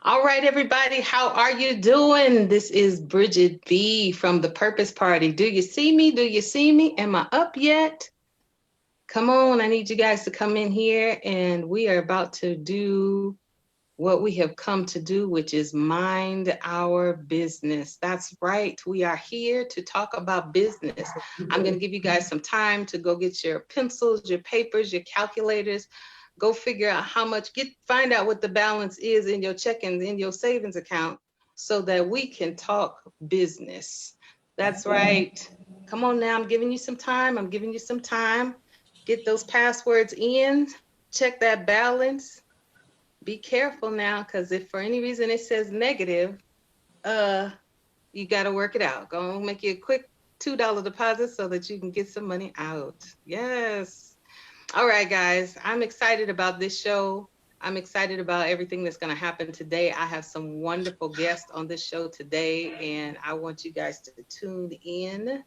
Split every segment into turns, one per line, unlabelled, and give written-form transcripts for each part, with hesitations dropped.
All right, everybody, how are you doing? This is Bridget B from the Purpose Party. Do you see me? Do you see me? Am I up yet? Come on, I need you guys to come in here, and we are about to do what we have come to do, which is mind our business. That's right. We are here to talk about business. I'm going to give you guys some time to go get your pencils, your papers, your calculators. Go figure out how much, find out what the balance is in your checking, in your savings account, so that we can talk business. That's right. Come on now. I'm giving you some time. I'm giving you some time. Get those passwords in, check that balance. Be careful now, because if for any reason it says negative, uh, you got to work it out. Go make you a quick $2 deposit so that you can get some money out. Yes. All right, guys. I'm excited about this show. I'm excited about everything that's going to happen today. I have some wonderful guests on this show today, and I want you guys to tune in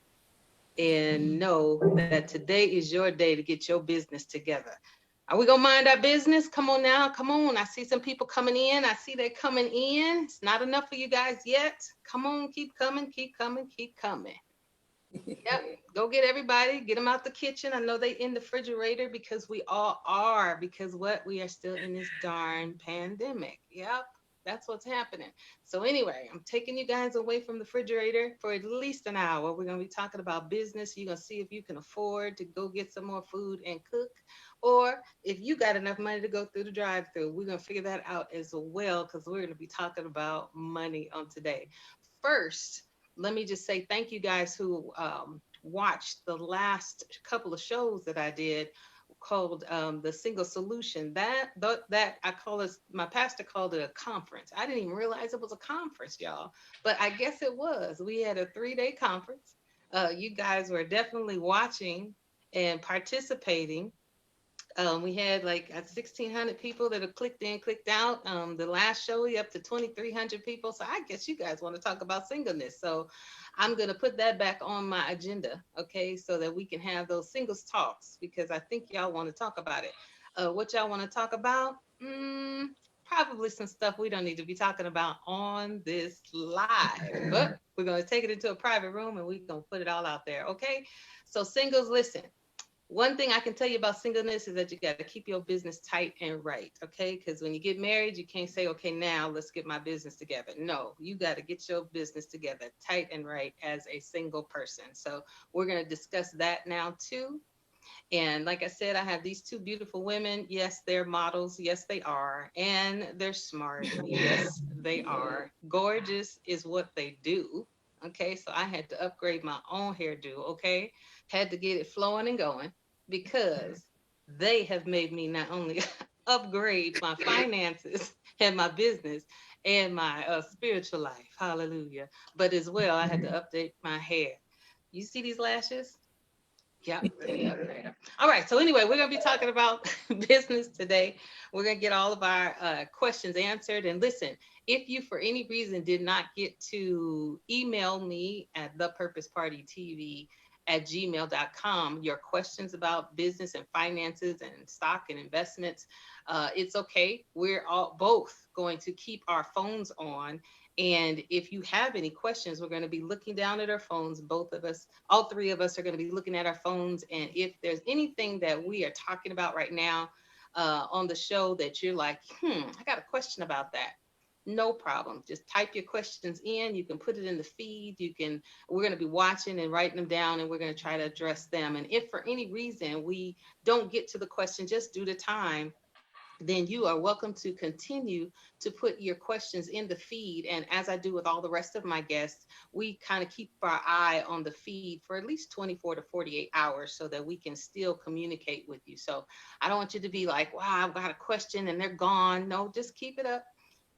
and know that today is your day to get your business together. Are we gonna mind our business? Come on now, come on. I see some people coming in. I see they're coming in. It's not enough for you guys yet. Come on, keep coming, keep coming, keep coming. Yep, go get everybody, get them out the kitchen. I know they in the refrigerator because we all are, because what? We are still in this darn pandemic. Yep, that's what's happening. So anyway, I'm taking you guys away from the refrigerator for at least an hour. We're going to be talking about business. You're going to see if you can afford to go get some more food and cook, or if you got enough money to go through the drive-through. We're going to figure that out as well, because we're going to be talking about money on today. First, let me just say thank you guys who watched the last couple of shows that I did called the Single Solution. That I call it, my pastor called it a conference. I didn't even realize it was a conference, y'all, but I guess it was. We had a 3-day conference. You guys were definitely watching and participating. We had like 1,600 people that have clicked in, clicked out. The last show, we up to 2,300 people. So I guess you guys want to talk about singleness. So I'm going to put that back on my agenda, okay, so that we can have those singles talks, because I think y'all want to talk about it. What y'all want to talk about? Probably some stuff we don't need to be talking about on this live, but we're going to take it into a private room and we're going to put it all out there, okay? So singles, listen. One thing I can tell you about singleness is that you got to keep your business tight and right, okay? Because when you get married, you can't say, okay, now let's get my business together. No, you got to get your business together tight and right as a single person. So we're going to discuss that now too. And like I said, I have these two beautiful women. Yes, they're models. Yes, they are. And they're smart. Yes, they are. Gorgeous is what they do. Okay, so I had to upgrade my own hairdo. Okay, had to get it flowing and going, because they have made me not only upgrade my finances and my business and my spiritual life. Hallelujah. But as well, I had to update my hair. You see these lashes? Yep. Yeah. All right. So anyway, we're going to be talking about business today. We're going to get all of our questions answered. And listen, if you for any reason did not get to email me at thepurposepartytv@gmail.com your questions about business and finances and stock and investments, it's okay. We're all both going to keep our phones on. And if you have any questions, we're going to be looking down at our phones. Both of us, all three of us, are going to be looking at our phones. And if there's anything that we are talking about right now on the show that you're like, I got a question about that, no problem. Just type your questions in. You can put it in the feed. We're going to be watching and writing them down, and we're going to try to address them. And if for any reason we don't get to the question just due to time, then you are welcome to continue to put your questions in the feed. And as I do with all the rest of my guests, we kind of keep our eye on the feed for at least 24 to 48 hours so that we can still communicate with you. So I don't want you to be like, wow, I've got a question and they're gone. No, just keep it up.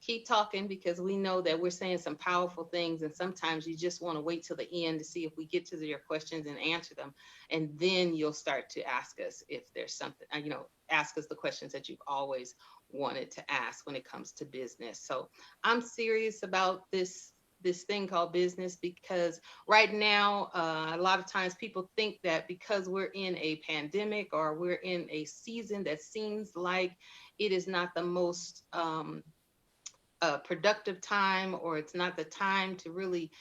Keep talking, because we know that we're saying some powerful things, and sometimes you just want to wait till the end to see if we get to your questions and answer them, and then you'll start to ask us if there's something, ask us the questions that you've always wanted to ask when it comes to business. So I'm serious about this thing called business, because right now a lot of times people think that because we're in a pandemic or we're in a season that seems like it is not the most productive time, or it's not the time to really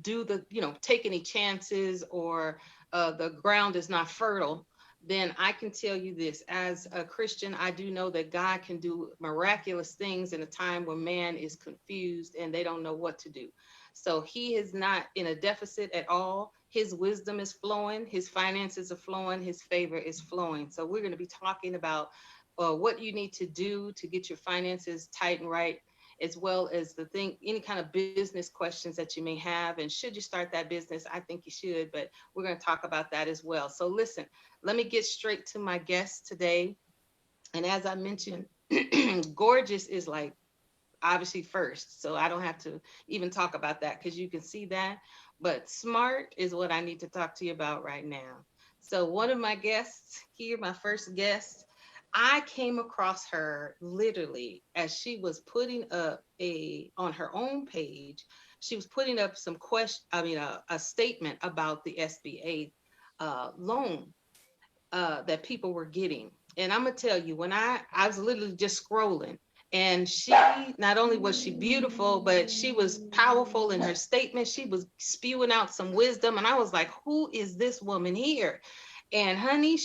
do the, take any chances, or the ground is not fertile, then I can tell you this: as a Christian, I do know that God can do miraculous things in a time where man is confused and they don't know what to do. So he is not in a deficit at all. His wisdom is flowing, his finances are flowing, his favor is flowing. So we're going to be talking about what you need to do to get your finances tight and right, as well as any kind of business questions that you may have. And should you start that business? I think you should, but we're going to talk about that as well. So listen, let me get straight to my guest today. And as I mentioned, gorgeous is like obviously first. So I don't have to even talk about that because you can see that. But smart is what I need to talk to you about right now. So one of my guests here, my first guest, I came across her literally as she was putting up on her own page, she was putting up a statement about the SBA loan that people were getting. And I'm gonna tell you, when I was literally just scrolling, and she, not only was she beautiful, but she was powerful in her statement. She was spewing out some wisdom, and I was like, who is this woman here? And honey,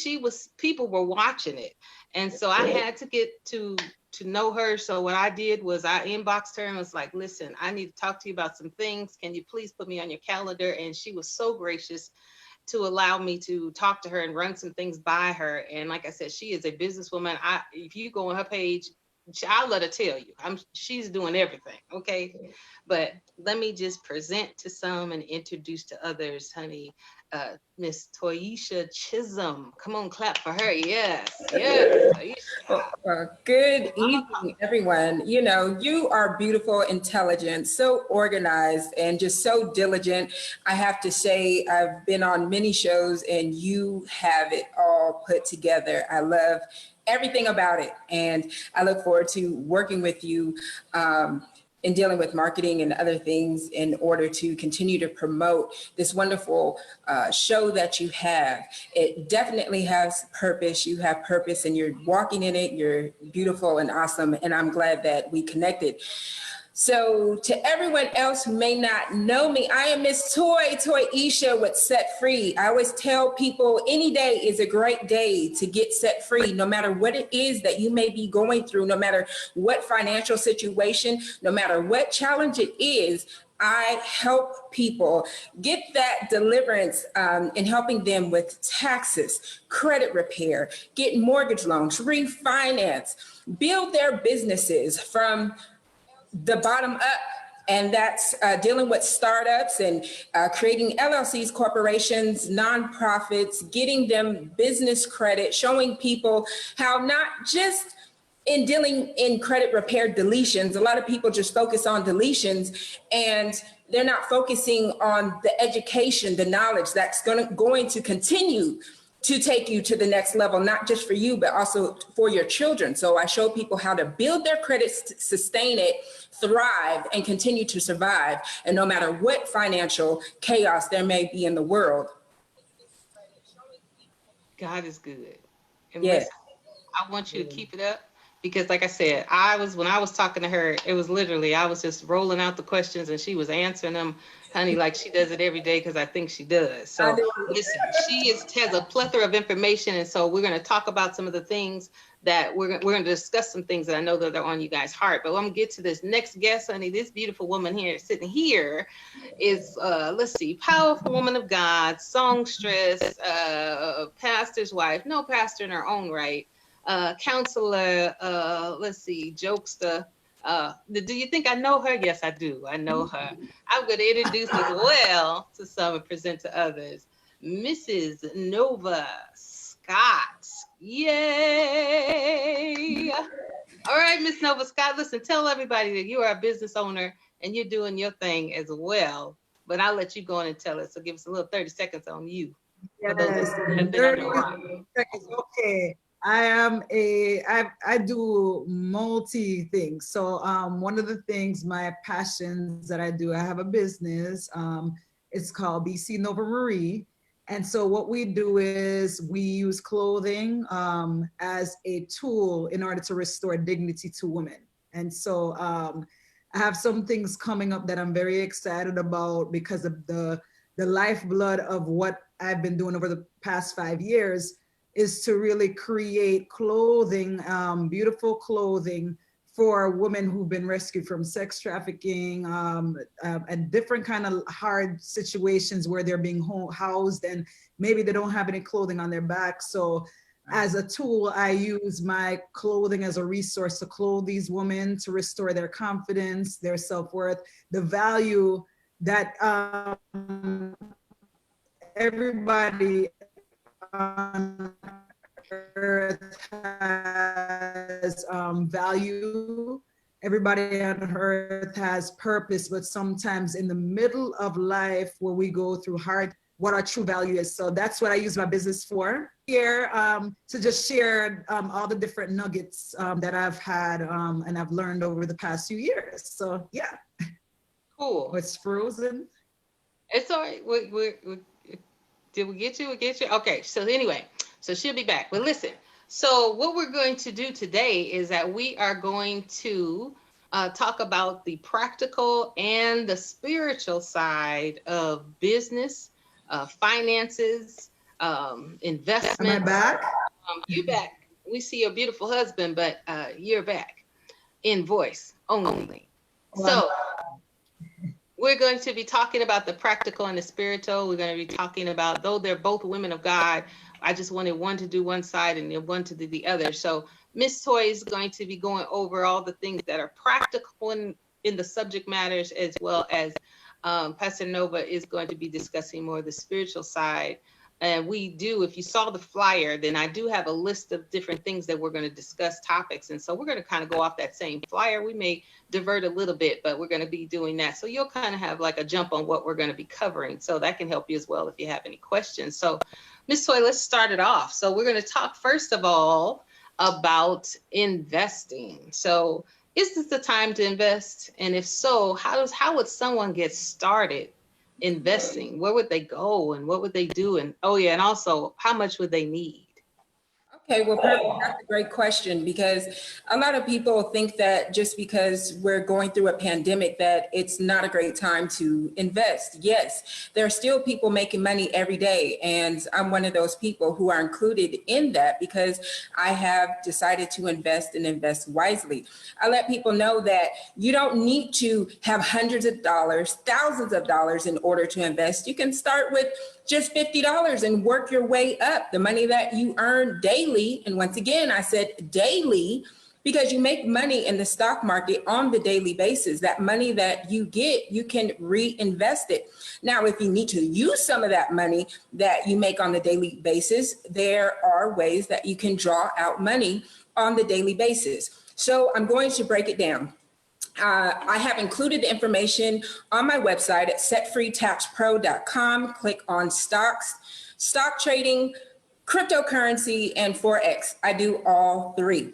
people were watching it. And so I had to get to know her. So what I did was I inboxed her and was like, listen, I need to talk to you about some things. Can you please put me on your calendar? And she was so gracious to allow me to talk to her and run some things by her. And like I said, she is a businesswoman. If you go on her page, I'll let her tell you. She's doing everything, okay? But let me just present to some and introduce to others, honey. Miss Toyisha Chisholm. Come on, clap for her. Yes,
Good evening, everyone. You know, you are beautiful, intelligent, so organized, and just so diligent. I have to say, I've been on many shows, and you have it all put together. I love everything about it, and I look forward to working with you in dealing with marketing and other things in order to continue to promote this wonderful show that you have. It definitely has purpose. You have purpose and you're walking in it. You're beautiful and awesome. And I'm glad that we connected. So to everyone else who may not know me, I am Miss Toyisha with Set Free. I always tell people any day is a great day to get set free, no matter what it is that you may be going through, no matter what financial situation, no matter what challenge it is. I help people get that deliverance in helping them with taxes, credit repair, get mortgage loans, refinance, build their businesses from the bottom up. And that's dealing with startups and creating LLCs, corporations, nonprofits, getting them business credit, showing people how not just in dealing in credit repair deletions, a lot of people just focus on deletions and they're not focusing on the education, the knowledge that's going to continue to take you to the next level, not just for you, but also for your children. So I show people how to build their credit, sustain it, thrive, and continue to survive. And no matter what financial chaos there may be in the world.
God is good. And
Yes.
listen, I want you to keep it up. Because like I said, when I was talking to her, it was literally, I was just rolling out the questions and she was answering them, honey, like she does it every day because I think she does. So listen, she has a plethora of information. And so we're going to talk about some of the things that we're going to discuss some things that I know that are on you guys' heart. But I'm going to get to this next guest, honey. This beautiful woman here sitting here is, let's see, powerful woman of God, songstress, pastor's wife, no pastor in her own right. Counselor, let's see, jokester. Do you think I know her? Yes, I do. I know her. I'm going to introduce as well to some and present to others, Mrs. Nova Scott. Yay! All right, Miss Nova Scott, listen, tell everybody that you are a business owner and you're doing your thing as well. But I'll let you go on and tell us. So give us a little 30 seconds on you.
Yes, 30 seconds. Okay. I do multi things. So one of the things, my passions that I do, I have a business. It's called BC Nova Marie. And so what we do is we use clothing as a tool in order to restore dignity to women. And so I have some things coming up that I'm very excited about because of the lifeblood of what I've been doing over the past 5 years is to really create clothing, beautiful clothing for women who've been rescued from sex trafficking and different kind of hard situations where they're being housed and maybe they don't have any clothing on their back. So as a tool, I use my clothing as a resource to clothe these women, to restore their confidence, their self-worth, the value that everybody on earth has value. Everybody on earth has purpose, but sometimes in the middle of life where we go through hard, what our true value is. So that's what I use my business for here, to just share all the different nuggets that I've had and I've learned over the past few years. So yeah.
Cool.
It's frozen.
It's all right. Did we get you? We get you? Okay. So anyway, so she'll be back. But listen, so what we're going to do today is that we are going to talk about the practical and the spiritual side of business, finances, investment.
Am I back?
You're back. We see your beautiful husband, but you're back in voice only. So we're going to be talking about the practical and the spiritual. We're going to be talking about, though they're both women of God, I just wanted one to do one side and one to do the other. So Miss Toy is going to be going over all the things that are practical in the subject matters, as well as Pastor Nova is going to be discussing more of the spiritual side. And we do, if you saw the flyer, then I do have a list of different things that we're going to discuss topics. And so we're going to kind of go off that same flyer. We may divert a little bit, but we're going to be doing that. So you'll kind of have like a jump on what we're going to be covering. So that can help you as well if you have any questions. So Ms. Toy, let's start it off. So we're going to talk first of all about investing. So is this the time to invest? And if so, how would someone get started investing? Where would they go and what would they do? And oh yeah, and also how much would they need?
Okay, well, perfect. That's a great question, because a lot of people think that just because we're going through a pandemic that it's not a great time to invest. Yes, there are still people making money every day, and I'm one of those people who are included in that because I have decided to invest and invest wisely. I let people know that you don't need to have hundreds of dollars, thousands of dollars in order to invest. You can start with just $50 and work your way up. The money that you earn daily, and once again, I said daily, because you make money in the stock market on the daily basis. That money that you get, you can reinvest it. Now, if you need to use some of that money that you make on the daily basis, there are ways that you can draw out money on the daily basis. So I'm going to break it down. I have included the information on my website at setfreetaxpro.com. Click on stocks, stock trading, cryptocurrency, and Forex. I do all three.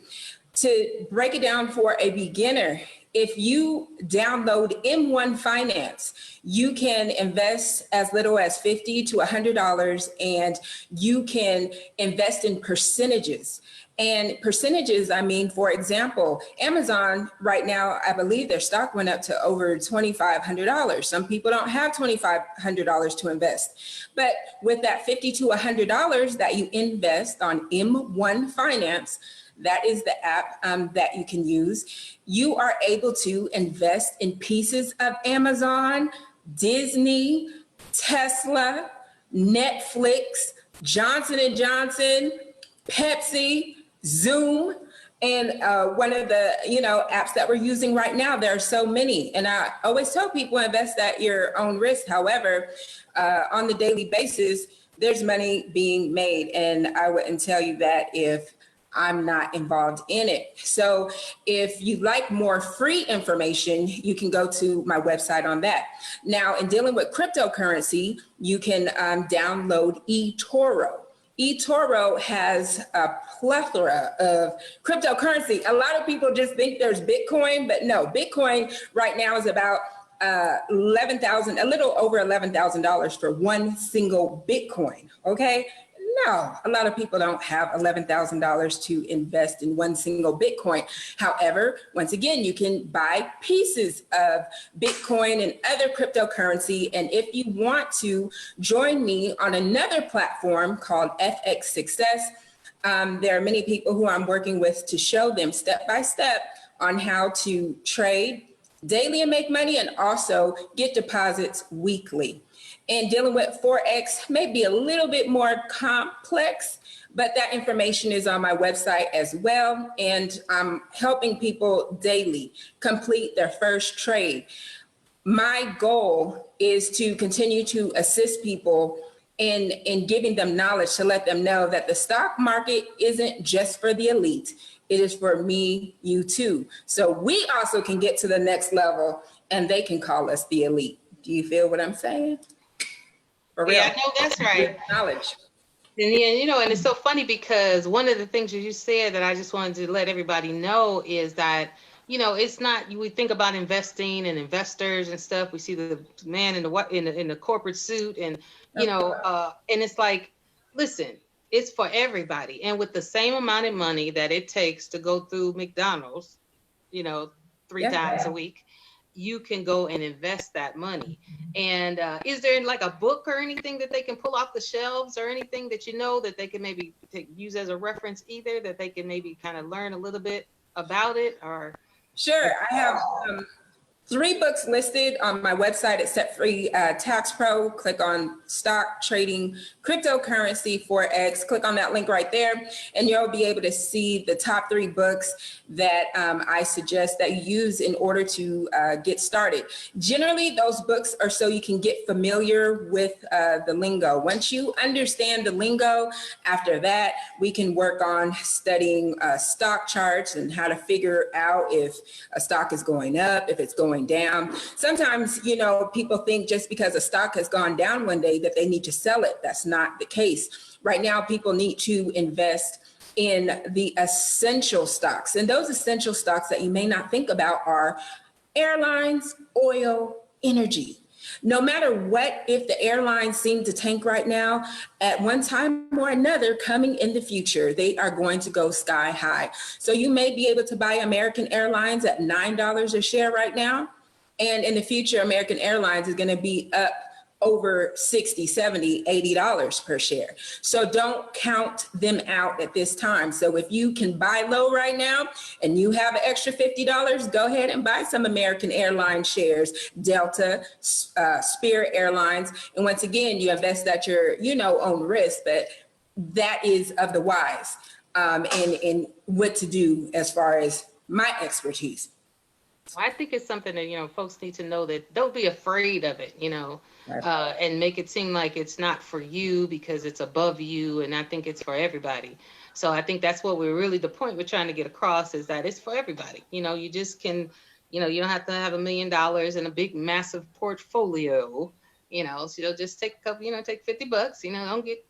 To break it down for a beginner, if you download M1 Finance, you can invest as little as $50 to $100, and you can invest in percentages. And percentages, I mean, for example, Amazon right now, I believe their stock went up to over $2,500. Some people don't have $2,500 to invest. But with that $50 to $100 that you invest on M1 Finance, that is the app that you can use, you are able to invest in pieces of Amazon, Disney, Tesla, Netflix, Johnson & Johnson, Pepsi, Zoom, and one of the apps that we're using right now. There are so many, and I always tell people invest at your own risk. However, on the daily basis, there's money being made, and I wouldn't tell you that if I'm not involved in it. So if you'd like more free information, you can go to my website on that. Now, in dealing with cryptocurrency, you can download eToro. eToro has a plethora of cryptocurrency. A lot of people just think there's Bitcoin, but no, Bitcoin right now is about a little over $11,000 for one single Bitcoin. Okay, No, a lot of people don't have $11,000 to invest in one single Bitcoin. However, once again, you can buy pieces of Bitcoin and other cryptocurrency. And if you want to join me on another platform called FX Success, there are many people who I'm working with to show them step by step on how to trade daily and make money, and also get deposits weekly. And dealing with Forex may be a little bit more complex, but that information is on my website as well. And I'm helping people daily complete their first trade. My goal is to continue to assist people in giving them knowledge to let them know that the stock market isn't just for the elite. It is for me, you too. So we also can get to the next level and they can call us the elite. Do you feel what I'm saying? For real.
Yeah, I know that's right.
Knowledge.
And and it's so funny because one of the things that you said that I just wanted to let everybody know is that, it's not, we think about investing and investors and stuff. We see the man in the corporate suit and, and it's like, listen, it's for everybody. And with the same amount of money that it takes to go through McDonald's, 3 times a week, you can go and invest that money. And is there like a book or anything that they can pull off the shelves or anything that that they can maybe use as a reference either, that they can maybe kind of learn a little bit about it? Or
Sure, I have 3 books listed on my website at Set Free Tax Pro. Click on stock trading, cryptocurrency, Forex. Click on that link right there, and you'll be able to see the top 3 books that I suggest that you use in order to get started. Generally, those books are so you can get familiar with the lingo. Once you understand the lingo, after that, we can work on studying stock charts and how to figure out if a stock is going up, if it's going down. Sometimes, people think just because a stock has gone down one day that they need to sell it. That's not the case. Right now, people need to invest in the essential stocks. And those essential stocks that you may not think about are airlines, oil, energy. No matter what, if the airlines seem to tank right now, at one time or another coming in the future, they are going to go sky high. So you may be able to buy American Airlines at $9 a share right now. And in the future, American Airlines is going to be up over $60, $70, $80 per share. So don't count them out at this time. So if you can buy low right now and you have an extra $50, go ahead and buy some American Airlines shares, Delta, Spirit Airlines. And once again, you invest at your, own risk, but that is of the wise in what to do as far as my expertise.
I think it's something that, folks need to know, that don't be afraid of it, and make it seem like it's not for you because it's above you. And I think it's for everybody. So I think that's what the point we're trying to get across is that it's for everybody. You just can, you don't have to have $1 million and a big, massive portfolio, so just take a couple, take $50, don't get,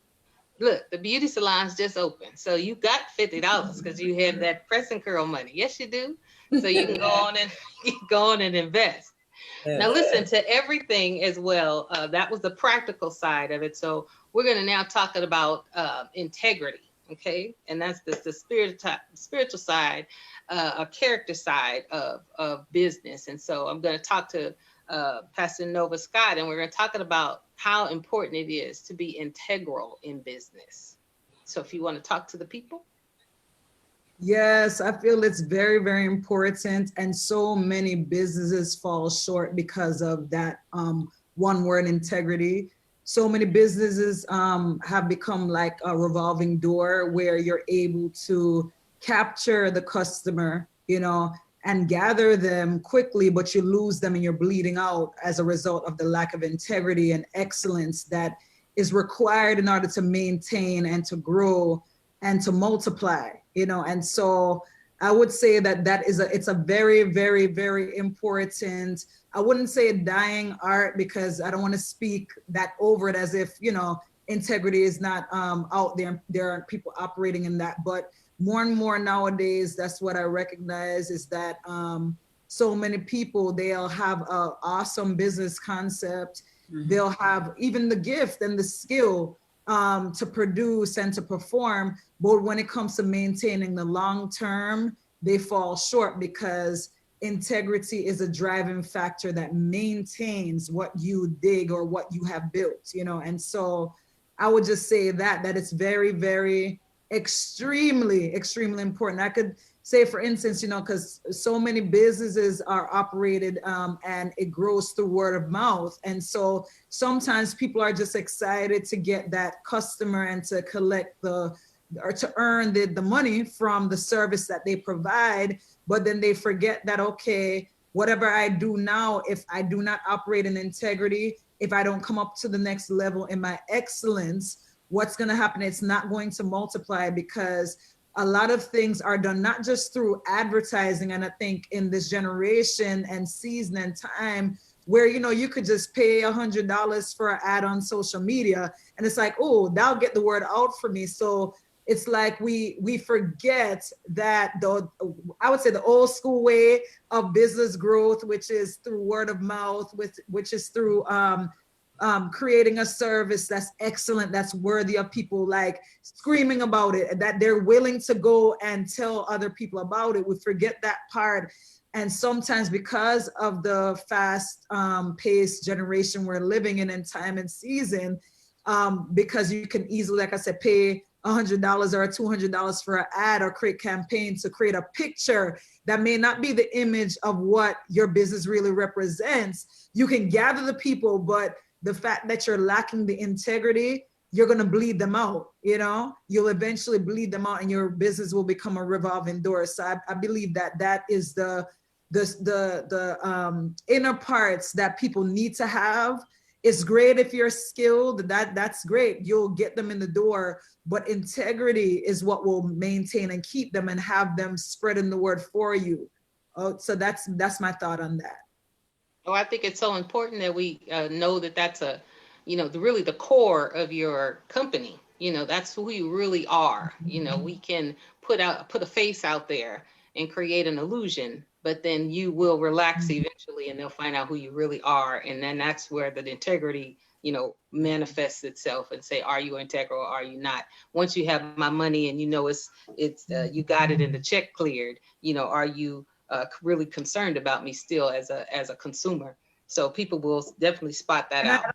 look, the beauty salon's just open. So you got $50 because you have that press and curl money. Yes, you do. So you can go on and invest. Now listen to everything as well. That was the practical side of it. So we're going to now talk about integrity, okay? And that's the spiritual side, a character side of business. And so I'm going to talk to Pastor Nova Scott, and we're going to talk about how important it is to be integral in business. So if you want to talk to the people.
Yes, I feel it's very, very important. And so many businesses fall short because of that one word, integrity. So many businesses have become like a revolving door where you're able to capture the customer, and gather them quickly, but you lose them and you're bleeding out as a result of the lack of integrity and excellence that is required in order to maintain and to grow and to multiply, and so I would say that it's a very, very, very important, I wouldn't say a dying art because I don't want to speak that over it as if, integrity is not out there. There aren't people operating in that, but more and more nowadays, that's what I recognize is that so many people, they'll have an awesome business concept. Mm-hmm. They'll have even the gift and the skill, to produce and to perform, but when it comes to maintaining the long term, they fall short because integrity is a driving factor that maintains what you dig or what you have built, you know. And so I would just say that it's very, very extremely important. I could say, for instance, you know, because so many businesses are operated and it grows through word of mouth. And so sometimes people are just excited to get that customer and to collect or to earn the money from the service that they provide. But then they forget that, okay, whatever I do now, if I do not operate in integrity, if I don't come up to the next level in my excellence, what's going to happen? It's not going to multiply, because a lot of things are done not just through advertising. And I think in this generation and season and time where, you know, you could just pay $100 for an ad on social media and it's like, oh, that'll get the word out for me. So it's like we forget that I would say the old school way of business growth, which is through word of mouth, which is through creating a service that's excellent, that's worthy of people like screaming about it, that they're willing to go and tell other people about it. We forget that part. And sometimes because of the fast paced generation we're living in time and season, because you can easily, like I said, pay $100 or $200 for an ad or create campaign to create a picture that may not be the image of what your business really represents. You can gather the people, but the fact that you're lacking the integrity, you're going to bleed them out. You know, you'll eventually bleed them out and your business will become a revolving door. So I believe that is the inner parts that people need to have. It's great if you're skilled, that's great. You'll get them in the door, but integrity is what will maintain and keep them and have them spreading the word for you. So that's my thought on that.
Oh, I think it's so important that we know that that's really the core of your company. You know, that's who you really are. You know, we can put a face out there and create an illusion, but then you will relax eventually and they'll find out who you really are. And then that's where the integrity, you know, manifests itself and say, are you integral or are you not? Once you have my money and you know it's you got it and the check cleared, you know, are you really concerned about me still as a consumer? So people will definitely spot that out.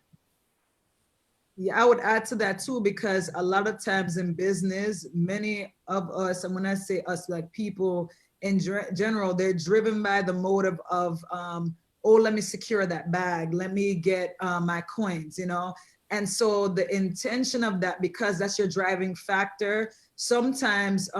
Yeah, I would add to that too, because a lot of times in business, many of us, and when I say us, like people in general, they're driven by the motive of, oh, let me secure that bag, let me get my coins, you know? And so the intention of that, because that's your driving factor, sometimes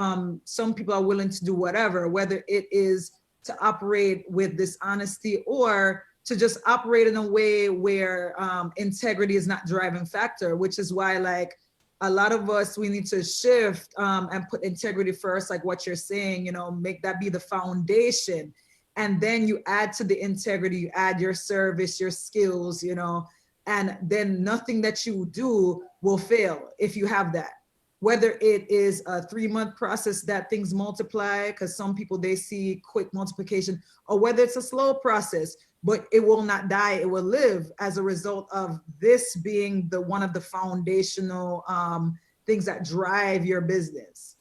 some people are willing to do whatever, whether it is to operate with dishonesty or to just operate in a way where integrity is not driving factor, which is why, like, a lot of us, we need to shift and put integrity first, like what you're saying, you know, make that be the foundation. And then you add to the integrity, you add your service, your skills, you know, and then nothing that you do will fail if you have that. Whether it is a 3-month process that things multiply, because some people, they see quick multiplication, or whether it's a slow process, but it will not die, it will live as a result of this being one of the foundational things that drive your business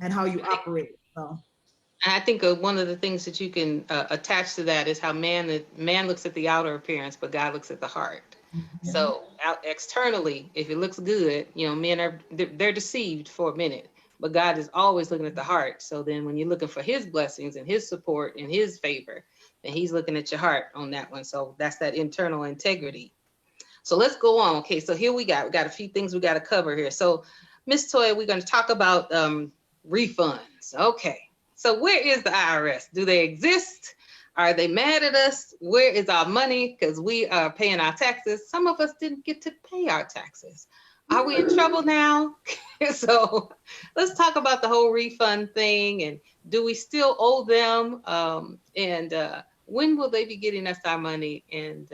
and how you operate. So.
I think one of the things that you can attach to that is how man looks at the outer appearance, but God looks at the heart. Mm-hmm. So externally, if it looks good, you know, men they're deceived for a minute, but God is always looking at the heart. So then when you're looking for his blessings and his support and his favor, then he's looking at your heart on that one. So that's that internal integrity. So let's go on. Okay, so here we got a few things we got to cover here. So Ms. Toya, we're going to talk about refunds. Okay, so where is the IRS? Do they exist? Are they mad at us? Where is our money? Because we are paying our taxes. Some of us didn't get to pay our taxes. Are we in trouble now? So let's talk about the whole refund thing. And do we still owe them? And when will they be getting us our money? And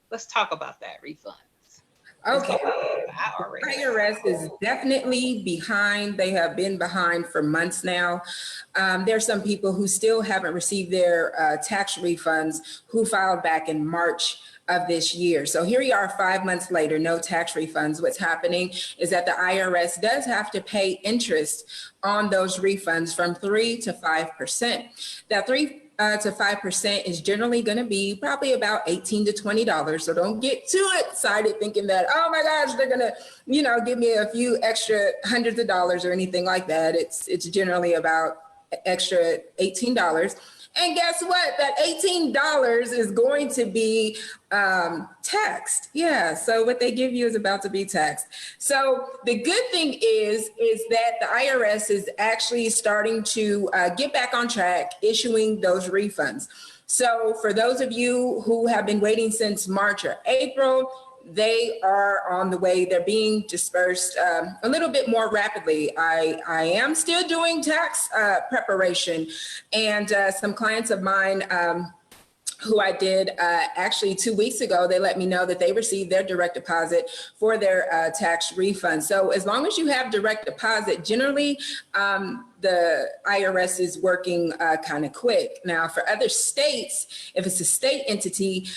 let's talk about that, refunds.
Okay.
IRS.
IRS is definitely behind. They have been behind for months now. There are some people who still haven't received their tax refunds who filed back in March of this year. So here we are 5 months later, no tax refunds. What's happening is that the IRS does have to pay interest on those refunds from 3 to 5%. That 3 to 5% is generally going to be probably about $18 to $20. So don't get too excited thinking that, oh my gosh, they're going to, give me a few extra hundreds of dollars or anything like that. It's generally about extra $18. And guess what? That $18 is going to be taxed. Yeah, so what they give you is about to be taxed. So the good thing is that the IRS is actually starting to get back on track, issuing those refunds. So for those of you who have been waiting since March or April, they are on the way. They're being dispersed a little bit more rapidly. I am still doing tax preparation, and some clients of mine who I did actually 2 weeks ago, they let me know that they received their direct deposit for their tax refund. So as long as you have direct deposit, generally the IRS is working kind of quick. Now for other states, if it's a state entity,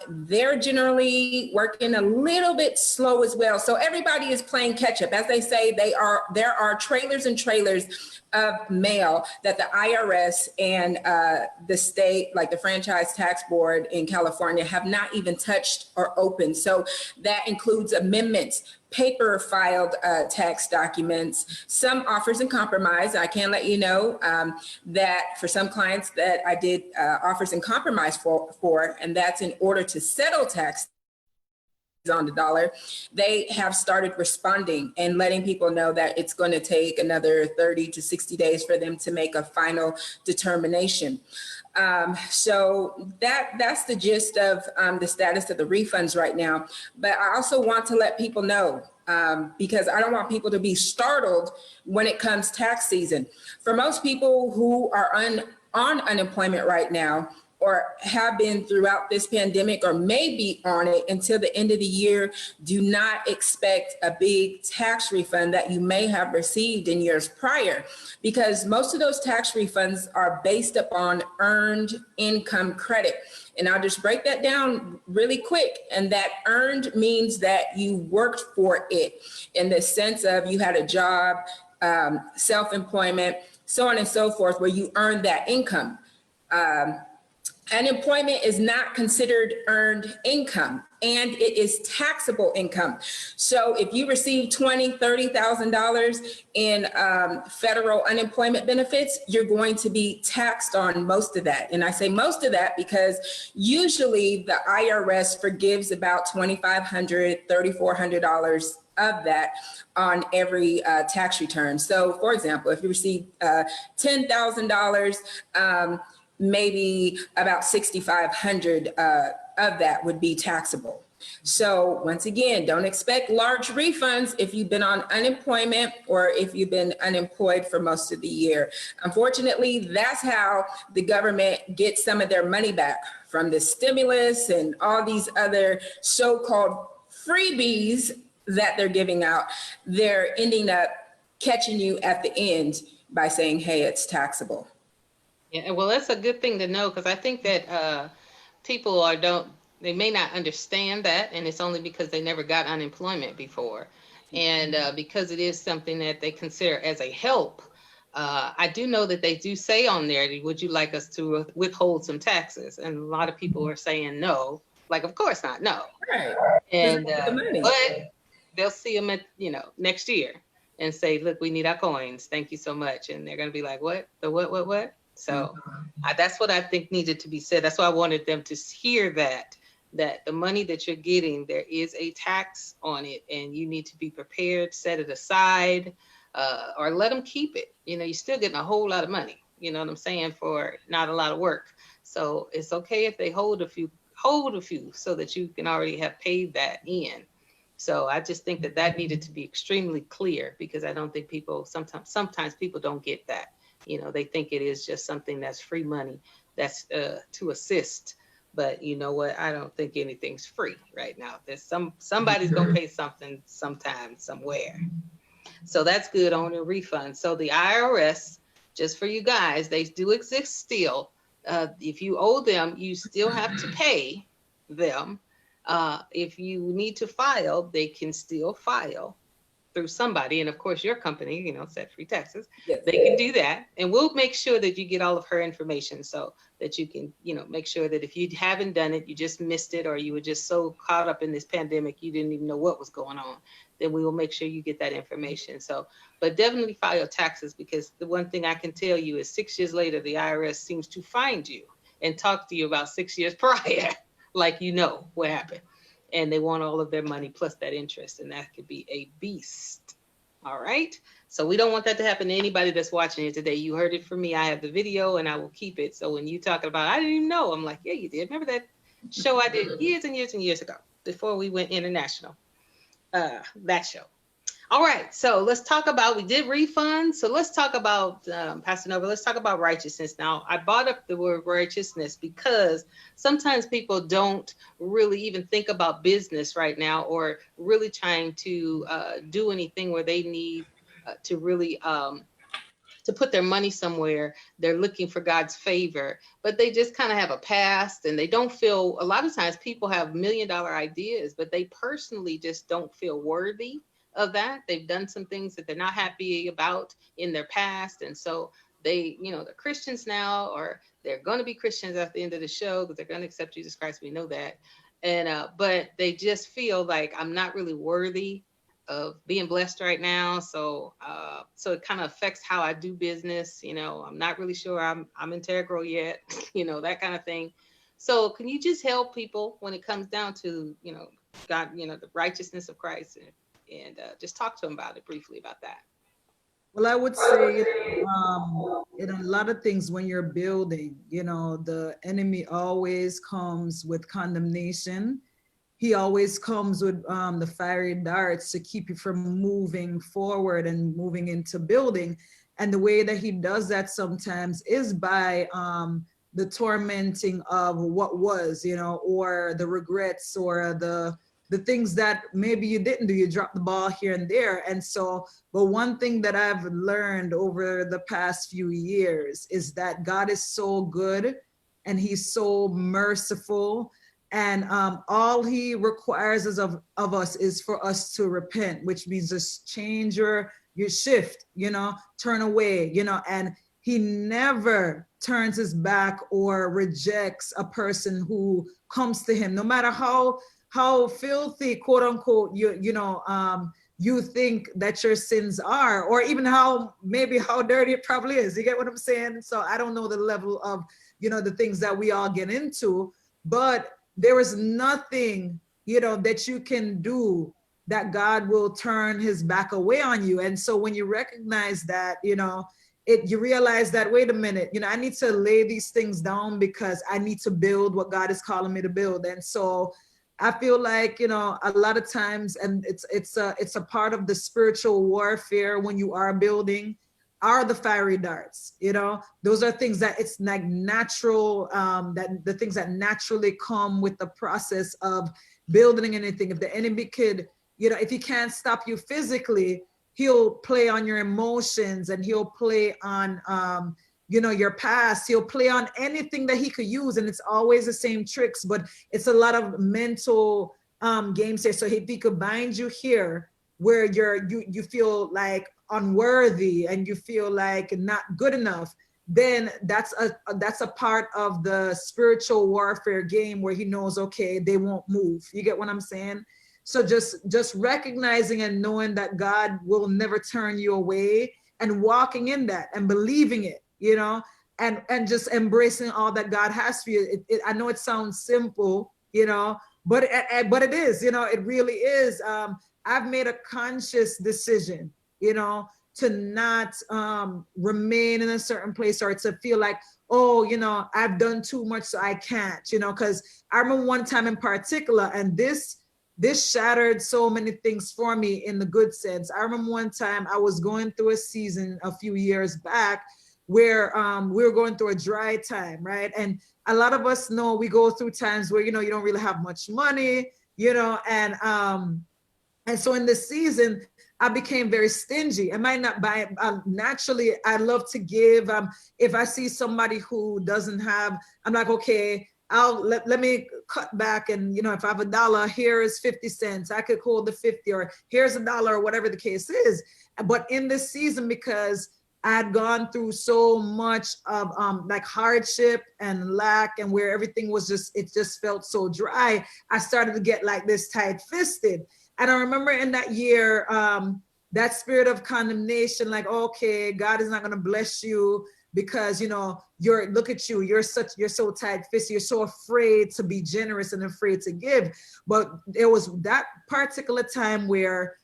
they're generally working a little bit slow as well. So everybody is playing catch up. As they say, there are trailers and trailers of mail that the IRS and the state, like the Franchise Tax Board in California, have not even touched or opened. So that includes amendments, paper filed tax documents, some offers and compromise. I can let you know that for some clients that I did offers and compromise for, and that's in order to settle tax on the dollar, they have started responding and letting people know that it's going to take another 30 to 60 days for them to make a final determination. So that's the gist of the status of the refunds right now. But I also want to let people know, because I don't want people to be startled when it comes tax season. For most people who are on unemployment right now, or have been throughout this pandemic, or may be on it until the end of the year, do not expect a big tax refund that you may have received in years prior, because most of those tax refunds are based upon earned income credit. And I'll just break that down really quick. And that earned means that you worked for it, in the sense of you had a job, self-employment, so on and so forth, where you earned that income. Unemployment is not considered earned income, and it is taxable income. So if you receive $20,000, $30,000 in federal unemployment benefits, you're going to be taxed on most of that. And I say most of that because usually the IRS forgives about $2,500, $3,400 of that on every tax return. So for example, if you receive $10,000, maybe about $6,500 of that would be taxable. So once again, don't expect large refunds if you've been on unemployment or if you've been unemployed for most of the year. Unfortunately, that's how the government gets some of their money back from the stimulus and all these other so-called freebies that they're giving out. They're ending up catching you at the end by saying, hey, it's taxable.
Yeah, well, that's a good thing to know, because I think that people they may not understand that, and it's only because they never got unemployment before. And because it is something that they consider as a help, I do know that they do say on there, would you like us to withhold some taxes? And a lot of people are saying no, like, of course not, no.
Right.
And but they'll see them at, next year and say, look, we need our coins. Thank you so much. And they're going to be like, what? The what? So that's what I think needed to be said. That's why I wanted them to hear that the money that you're getting, there is a tax on it, and you need to be prepared, set it aside, or let them keep it. You're still getting a whole lot of money, you know what I'm saying, for not a lot of work. So it's okay if they hold a few so that you can already have paid that in. So I just think that needed to be extremely clear, because I don't think people, sometimes people don't get that. They think it is just something that's free money that's to assist But you know what? I don't think anything's free right now. There's somebody's gonna pay something sometime, somewhere. So that's good on a refund. So the IRS, just for you guys, they do exist still. If you owe them, you still have to pay them. If you need to file, they can still file through somebody. And of course, your company, Set Free Texas,
Yes.
they can do that. And we'll make sure that you get all of her information so that you can, make sure that if you haven't done it, you just missed it, or you were just so caught up in this pandemic, you didn't even know what was going on, then we will make sure you get that information. So, but definitely file your taxes, because the one thing I can tell you is 6 years later, the IRS seems to find you and talk to you about 6 years prior, like what happened. And they want all of their money plus that interest, and that could be a beast. All right. So we don't want that to happen to anybody that's watching it today. You heard it from me. I have the video and I will keep it. So when you talking about, I didn't even know, I'm like, yeah, you did. Remember that show I did years and years and years ago before we went international? That show. All right, so let's talk about, we did refunds. So let's talk about, Pastor Nova, let's talk about righteousness. Now, I brought up the word righteousness because sometimes people don't really even think about business right now, or really trying to do anything where they need to really to put their money somewhere. They're looking for God's favor, but they just kind of have a past, and they don't feel, a lot of times people have $1 million ideas, but they personally just don't feel worthy of that. They've done some things that they're not happy about in their past. And so they, they're Christians now, or they're going to be Christians at the end of the show, because they're going to accept Jesus Christ. We know that. And, but they just feel like, I'm not really worthy of being blessed right now. So, so it kind of affects how I do business. I'm not really sure I'm integral yet, that kind of thing. So can you just help people when it comes down to, God, the righteousness of Christ, and just talk to them about it briefly about that?
Well, I would say in a lot of things, when you're building, the enemy always comes with condemnation. He always comes with the fiery darts to keep you from moving forward and moving into building. And the way that he does that sometimes is by the tormenting of what was, or the regrets, or the things that maybe you didn't do, you dropped the ball here and there. And so, but one thing that I've learned over the past few years is that God is so good, and he's so merciful. And all he requires of us is for us to repent, which means just change your shift, turn away, and he never turns his back or rejects a person who comes to him, no matter how filthy, quote unquote, you think that your sins are, or even how dirty it probably is. You get what I'm saying? So I don't know the level of, the things that we all get into, but there is nothing, that you can do that God will turn his back away on you. And so when you recognize that, you realize that, wait a minute, I need to lay these things down, because I need to build what God is calling me to build. And so I feel like, a lot of times, and it's a part of the spiritual warfare when you are building, are the fiery darts. Those are things that it's like natural, that the things that naturally come with the process of building anything. If the enemy could, if he can't stop you physically, he'll play on your emotions, and he'll play on your past. He'll play on anything that he could use, and it's always the same tricks, but it's a lot of mental games there. So if he could bind you here, where you feel like unworthy, and you feel like not good enough, then that's a part of the spiritual warfare game, where he knows, okay, they won't move. You get what I'm saying? So just recognizing and knowing that God will never turn you away, and walking in that and believing it, and just embracing all that God has for you. I know it sounds simple, but it is, it really is. I've made a conscious decision, to not remain in a certain place, or to feel like, oh, I've done too much, so I can't, because I remember one time in particular, and this shattered so many things for me in the good sense. I remember one time I was going through a season a few years back where we were going through a dry time, right? And a lot of us know we go through times where, you know, you don't really have much money, you know, and so in this season, I became very stingy. I might not buy, naturally, I love to give. If I see somebody who doesn't have, I'm like, okay, let me cut back. And, you know, if I have $1, here is 50 cents. I could hold the 50, or here's $1, or whatever the case is. But in this season, because I had gone through so much of like hardship and lack, and where everything was just, it just felt so dry, I started to get like this tight-fisted. And I remember in that year, that spirit of condemnation, like, okay, God is not going to bless you because, you know, look at you, you're so tight-fisted, you're so afraid to be generous and afraid to give. But there was that particular time where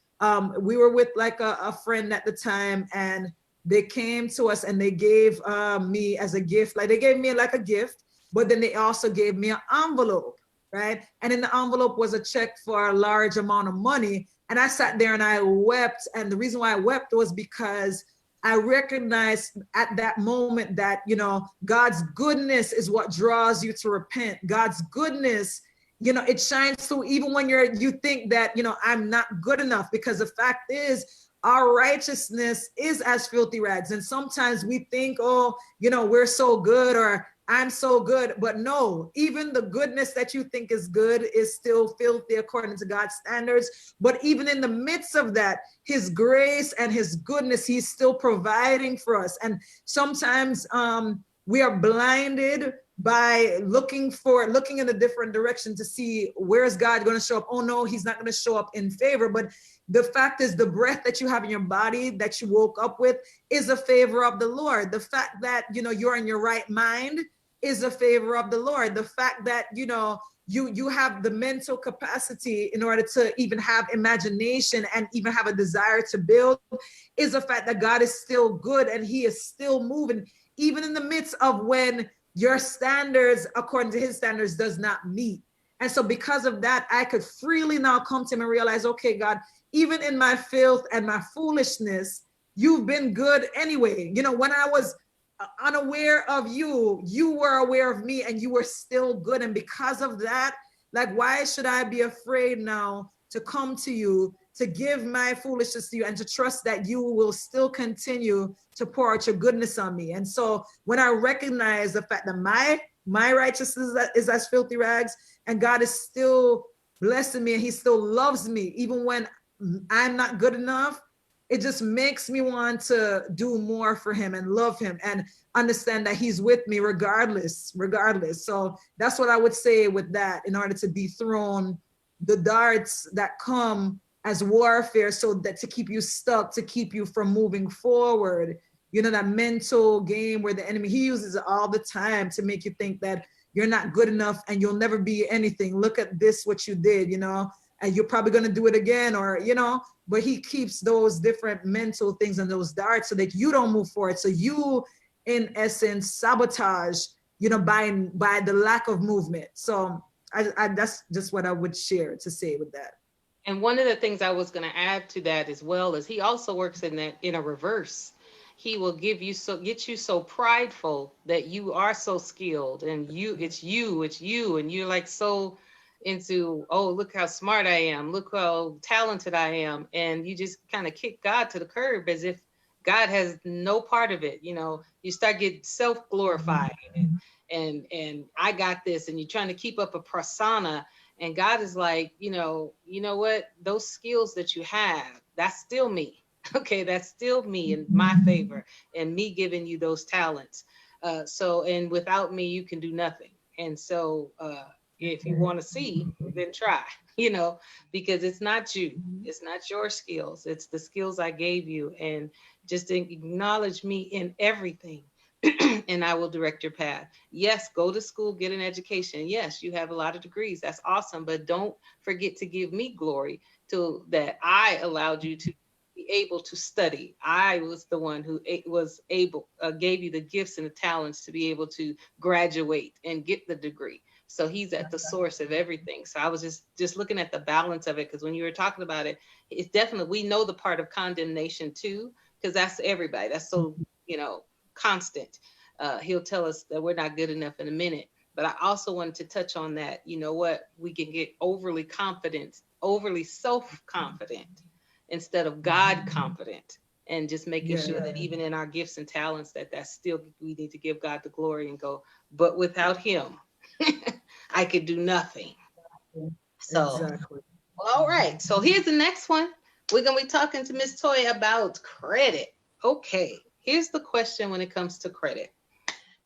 we were with like a friend at the time, and they came to us and they gave me as a gift, like they gave me like a gift, but then they also gave me an envelope. Right? And in the envelope was a check for a large amount of money. And I sat there and I wept. And the reason why I wept was because I recognized at that moment that, you know, God's goodness is what draws you to repent. God's goodness, you know, it shines through even when you think that, you know, I'm not good enough, because the fact is, our righteousness is as filthy rags. And sometimes we think, oh, you know, we're so good, or I'm so good. But no, even the goodness that you think is good is still filthy according to God's standards. But even in the midst of that, his grace and his goodness, he's still providing for us. And sometimes we are blinded by looking in a different direction to see, where is God going to show up? Oh no, he's not going to show up in favor. But the fact is, the breath that you have in your body that you woke up with is a favor of the Lord. The fact that, you know, you're in your right mind is a favor of the Lord. The fact that, you know, you have the mental capacity in order to even have imagination and even have a desire to build is a fact that God is still good, and he is still moving, even in the midst of when your standards, according to his standards, does not meet. And so because of that, I could freely now come to him and realize, okay, God, even in my filth and my foolishness, you've been good anyway. You know, when I was unaware of you, you were aware of me, and you were still good. And because of that, like, why should I be afraid now to come to you, to give my foolishness to you, and to trust that you will still continue to pour out your goodness on me? And so when I recognize the fact that my righteousness is as filthy rags, and God is still blessing me, and he still loves me, even when I'm not good enough, it just makes me want to do more for him and love him and understand that he's with me regardless. So that's what I would say with that, in order to dethrone the darts that come as warfare, so that to keep you stuck, to keep you from moving forward. You know, that mental game where the enemy, he uses it all the time to make you think that you're not good enough and you'll never be anything. Look at this, what you did, you know, and you're probably going to do it again, or, you know, but he keeps those different mental things and those darts so that you don't move forward. So you, in essence, sabotage, you know, by the lack of movement. So I that's just what I would share to say with that.
And one of the things I was going to add to that as well is he also works in a reverse. He will get you so prideful that you are so skilled, and it's you, and you're like so into, oh, look how smart I am, look how talented I am, and you just kind of kick God to the curb as if God has no part of it. You know, you start getting self-glorified and I got this, and you're trying to keep up a persona. And God is like, you know what? Those skills that you have, that's still me. Okay, that's still me in my favor, and me giving you those talents. And without me, you can do nothing. And so if you want to see, then try, you know, because it's not you. It's not your skills. It's the skills I gave you. And just acknowledge me in everything. And I will direct your path. Yes, go to school, get an education. Yes, you have a lot of degrees. That's awesome. But don't forget to give me glory to that I allowed you to be able to study. I was the one who gave you the gifts and the talents to be able to graduate and get the degree. So he's at the source of everything. So I was just looking at the balance of it, because when you were talking about it, it's definitely, we know the part of condemnation too, because that's everybody. That's so, you know, constant. He'll tell us that we're not good enough in a minute, But I also wanted to touch on that, you know what, we can get overly confident, overly self-confident instead of God confident, and just making sure that even in our gifts and talents, that's still, we need to give God the glory and go, but without him, I could do nothing. So,
Exactly.
all right. So here's the next one. We're going to be talking to Miss Toya about credit. Okay. Here's the question when it comes to credit.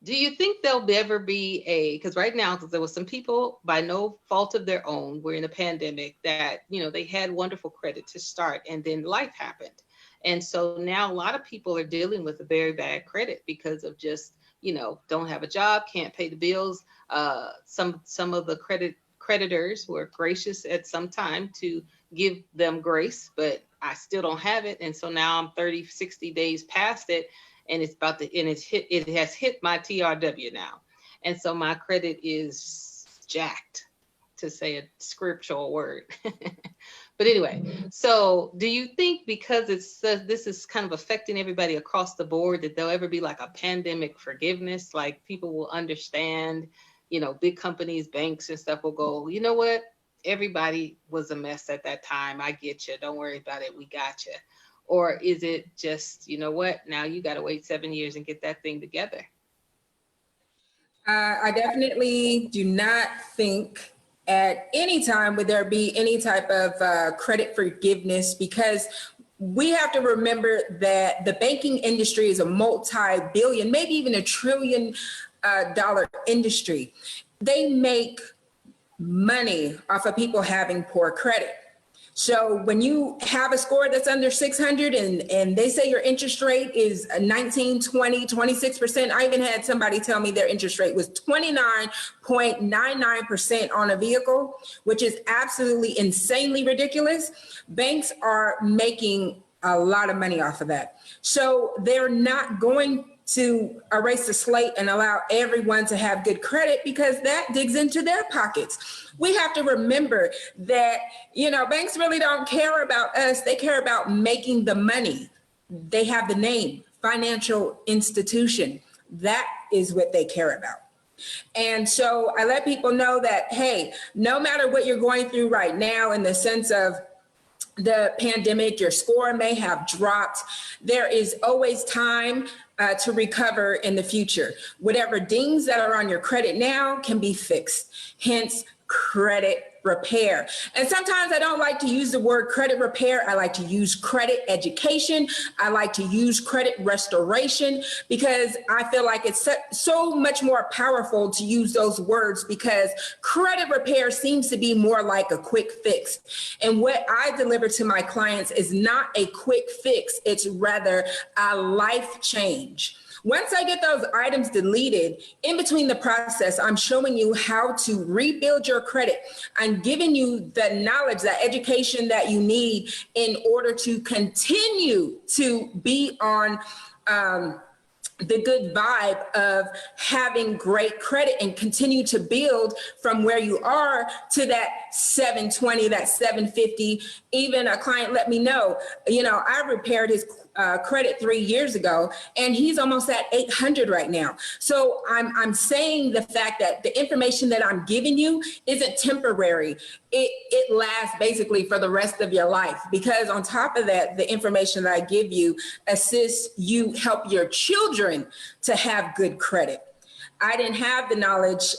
Do you think there'll ever be because right now, because there was some people by no fault of their own, we're in a pandemic, that, you know, they had wonderful credit to start and then life happened. And so now a lot of people are dealing with a very bad credit because of just, you know, don't have a job, can't pay the bills. Some of the creditors were gracious at some time to give them grace, but I still don't have it. And so now I'm 30, 60 days past it. And it has hit my TRW now. And so my credit is jacked, to say a scriptural word. But anyway, so do you think because this is kind of affecting everybody across the board, that there'll ever be like a pandemic forgiveness? Like people will understand, you know, big companies, banks and stuff will go, you know what? Everybody was a mess at that time. I get you. Don't worry about it. We got you. Or is it just, you know what, now you got to wait 7 years and get that thing together?
I definitely do not think at any time would there be any type of credit forgiveness, because we have to remember that the banking industry is a multi-billion, maybe even $1 trillion industry. They make money off of people having poor credit. So when you have a score that's under 600 and they say your interest rate is 19, 20, 26%. I even had somebody tell me their interest rate was 29.99% on a vehicle, which is absolutely insanely ridiculous. Banks are making a lot of money off of that. So they're not going to erase the slate and allow everyone to have good credit, because that digs into their pockets. We have to remember that, you know, banks really don't care about us. They care about making the money. They have the name, financial institution. That is what they care about. And so I let people know that, hey, no matter what you're going through right now in the sense of the pandemic, your score may have dropped. There is always time to recover in the future. Whatever dings that are on your credit now can be fixed, hence credit repair. And sometimes I don't like to use the word credit repair. I like to use credit education. I like to use credit restoration, because I feel like it's so much more powerful to use those words, because credit repair seems to be more like a quick fix. And what I deliver to my clients is not a quick fix. It's rather a life change. Once I get those items deleted, in between the process, I'm showing you how to rebuild your credit. I'm giving you the knowledge, the education that you need in order to continue to be on the good vibe of having great credit and continue to build from where you are to that 720, that 750. Even a client let me know, you know, I repaired his credit 3 years ago, and he's almost at 800 right now. So I'm saying the fact that the information that I'm giving you isn't temporary. It lasts basically for the rest of your life, because on top of that, the information that I give you assists you help your children to have good credit. I didn't have the knowledge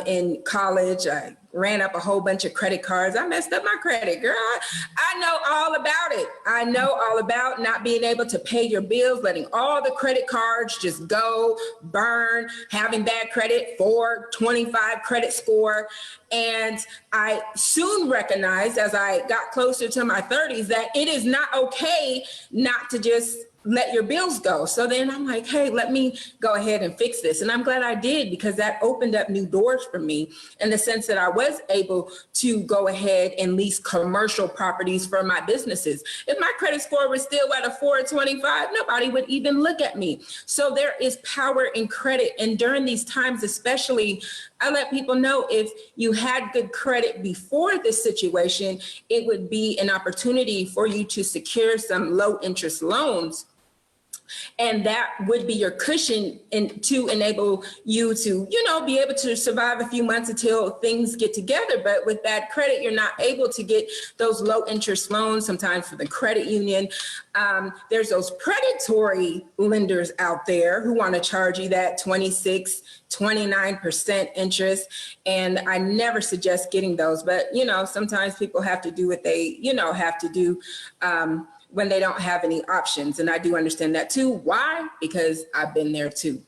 in college. I ran up a whole bunch of credit cards. I messed up my credit, girl. I know all about it. I know all about not being able to pay your bills, letting all the credit cards just go, burn, having bad credit, 425 credit score. And I soon recognized, as I got closer to my 30s, that it is not okay not to just let your bills go. So then I'm like, hey, let me go ahead and fix this. And I'm glad I did, because that opened up new doors for me in the sense that I was able to go ahead and lease commercial properties for my businesses. If my credit score was still at a 425, nobody would even look at me. So there is power in credit. And during these times, especially, I let people know, if you had good credit before this situation, it would be an opportunity for you to secure some low interest loans And that would be your cushion to enable you to, be able to survive a few months until things get together. But with bad credit, you're not able to get those low interest loans sometimes for the credit union. There's those predatory lenders out there who want to charge you that 26, 29% interest. And I never suggest getting those. But, sometimes people have to do what they, have to do. When they don't have any options. And I do understand that too. Why? Because I've been there too.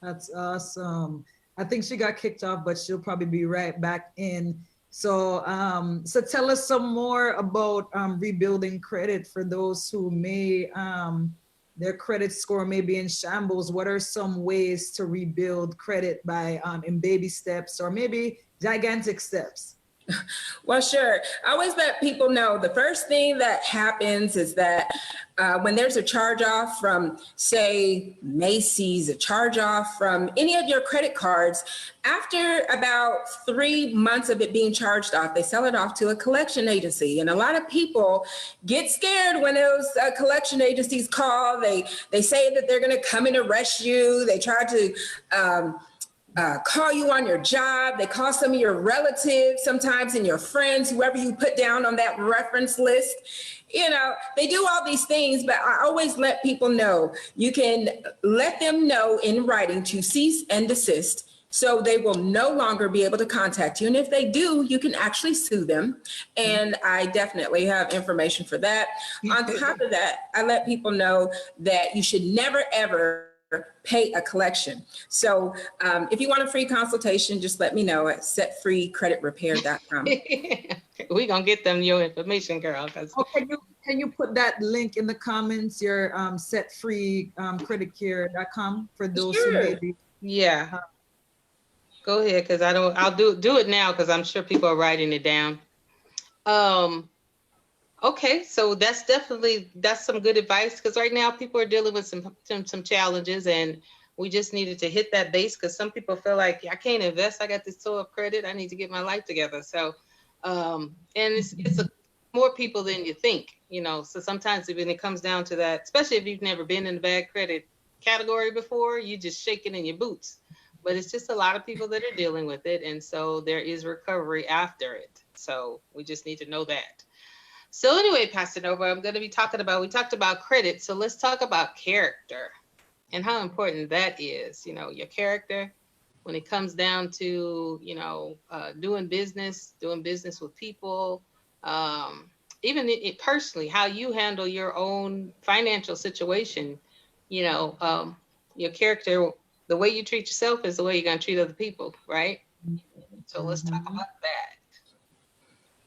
That's awesome. I think she got kicked off, but she'll probably be right back in. So, so tell us some more about rebuilding credit for those who may, their credit score may be in shambles. What are some ways to rebuild credit by in baby steps or maybe gigantic steps?
Well, sure. I always let people know the first thing that happens is that when there's a charge off from, say, Macy's, a charge off from any of your credit cards, after about 3 months of it being charged off, they sell it off to a collection agency. And a lot of people get scared when those collection agencies call. They say that they're going to come and arrest you. They try to call you on your job. They call some of your relatives sometimes and your friends, whoever you put down on that reference list. They do all these things, but I always let people know you can let them know in writing to cease and desist. So they will no longer be able to contact you. And if they do, you can actually sue them. And I definitely have information for that. On top of that, I let people know that you should never, ever pay a collection. So if you want a free consultation, just let me know at setfreecreditrepair.com.
We're going to get them your information, girl.
Oh, can you put that link in the comments, your setfreecreditcare.com for those
Sure.
who may be.
Yeah. Go ahead, because I'll do it now because I'm sure people are writing it down. Okay, so that's some good advice because right now people are dealing with some challenges and we just needed to hit that base because some people feel like I can't invest. I got this toll of credit. I need to get my life together. So, and it's more people than you think, so sometimes when it comes down to that, especially if you've never been in the bad credit category before, you just shaking in your boots, but it's just a lot of people that are dealing with it. And so there is recovery after it. So we just need to know that. So anyway, Pastor Nova, we talked about credit. So let's talk about character and how important that is. Your character when it comes down to, doing business with people, even personally, how you handle your own financial situation, your character, the way you treat yourself is the way you're going to treat other people, right? So let's talk about that.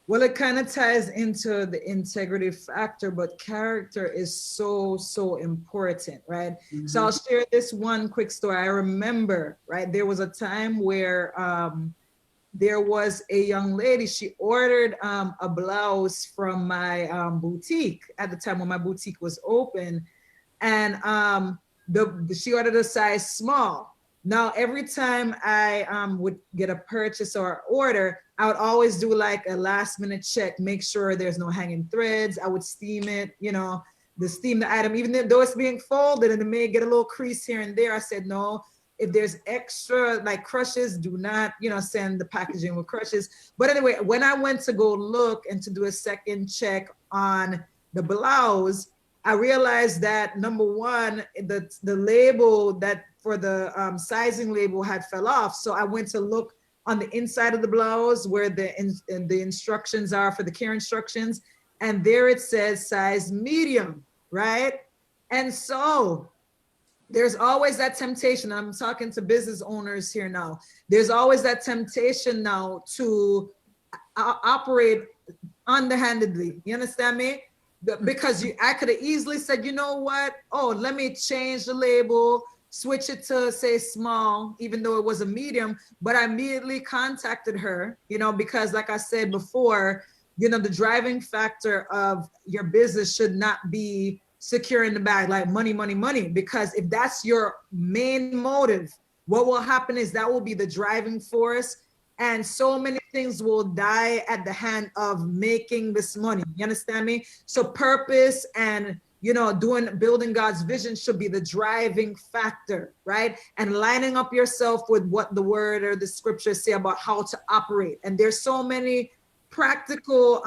Well, it kind of ties into the integrity factor, but character is so, so important, right? Mm-hmm. So I'll share this one quick story. I remember, right, there was a time where there was a young lady, she ordered a blouse from my boutique at the time when my boutique was open. And she ordered a size small. Now, every time I would get a purchase or order, I would always do like a last minute check, make sure there's no hanging threads. I would steam it, steam the item, even though it's being folded and it may get a little crease here and there. I said, no, if there's extra like crushes, do not, send the packaging with crushes. But anyway, when I went to go look and to do a second check on the blouse, I realized that number one, the label that for the sizing label had fell off. So I went to look on the inside of the blouse where the instructions are for the care instructions. And there it says size medium, right? And so there's always that temptation. I'm talking to business owners here now. There's always that temptation now to operate underhandedly. You understand me? Because I could have easily said, you know what? Oh, let me change the label, switch it to say small, even though it was a medium. But I immediately contacted her, because like I said before, the driving factor of your business should not be securing the bag, like money, money, money. Because if that's your main motive, what will happen is that will be the driving force. And so many things will die at the hand of making this money. You understand me? So purpose and building God's vision should be the driving factor, right? And lining up yourself with what the word or the scriptures say about how to operate. And there's so many practical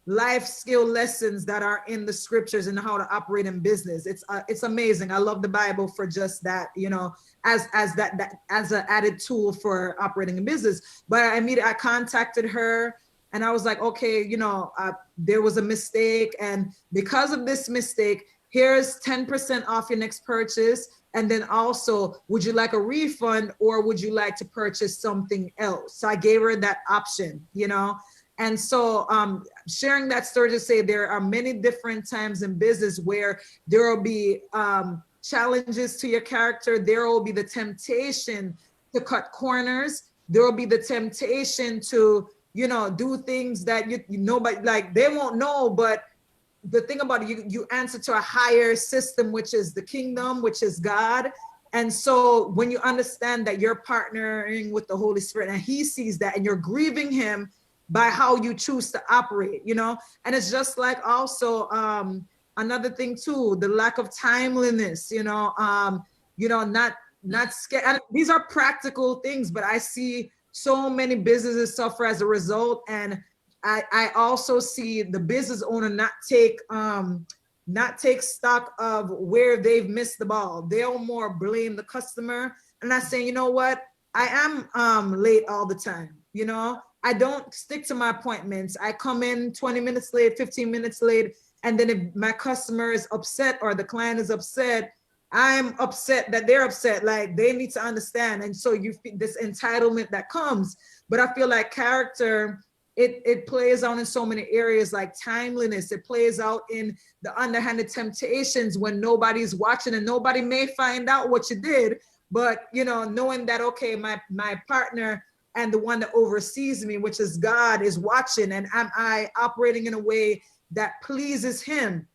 life skill lessons that are in the scriptures and how to operate in business. It's amazing. I love the Bible for just that, as an added tool for operating in business. But I contacted her and I was like, okay, there was a mistake, and because of this mistake, here's 10% off your next purchase. And then also, would you like a refund or would you like to purchase something else? So I gave her that option, And so sharing that story to say there are many different times in business where there will be challenges to your character. There will be the temptation to cut corners. There will be the temptation to, do things that nobody, like, they won't know. But the thing about it, you answer to a higher system, which is the kingdom, which is God. And so when you understand that you're partnering with the Holy Spirit and he sees that, and you're grieving him by how you choose to operate, and it's just like also another thing too, the lack of timeliness, not scared. And these are practical things, but I see so many businesses suffer as a result. And I also see the business owner not take stock of where they've missed the ball. They'll more blame the customer and not saying, you know what, I am late all the time. I don't stick to my appointments. I come in 20 minutes late, 15 minutes late. And then if my customer is upset or the client is upset, I'm upset that they're upset. Like, they need to understand. And so you feel this entitlement that comes. But I feel like character, it plays out in so many areas, like timeliness. It plays out in the underhanded temptations when nobody's watching and nobody may find out what you did. But, knowing that, okay, my partner and the one that oversees me, which is God, is watching, and am I operating in a way that pleases him,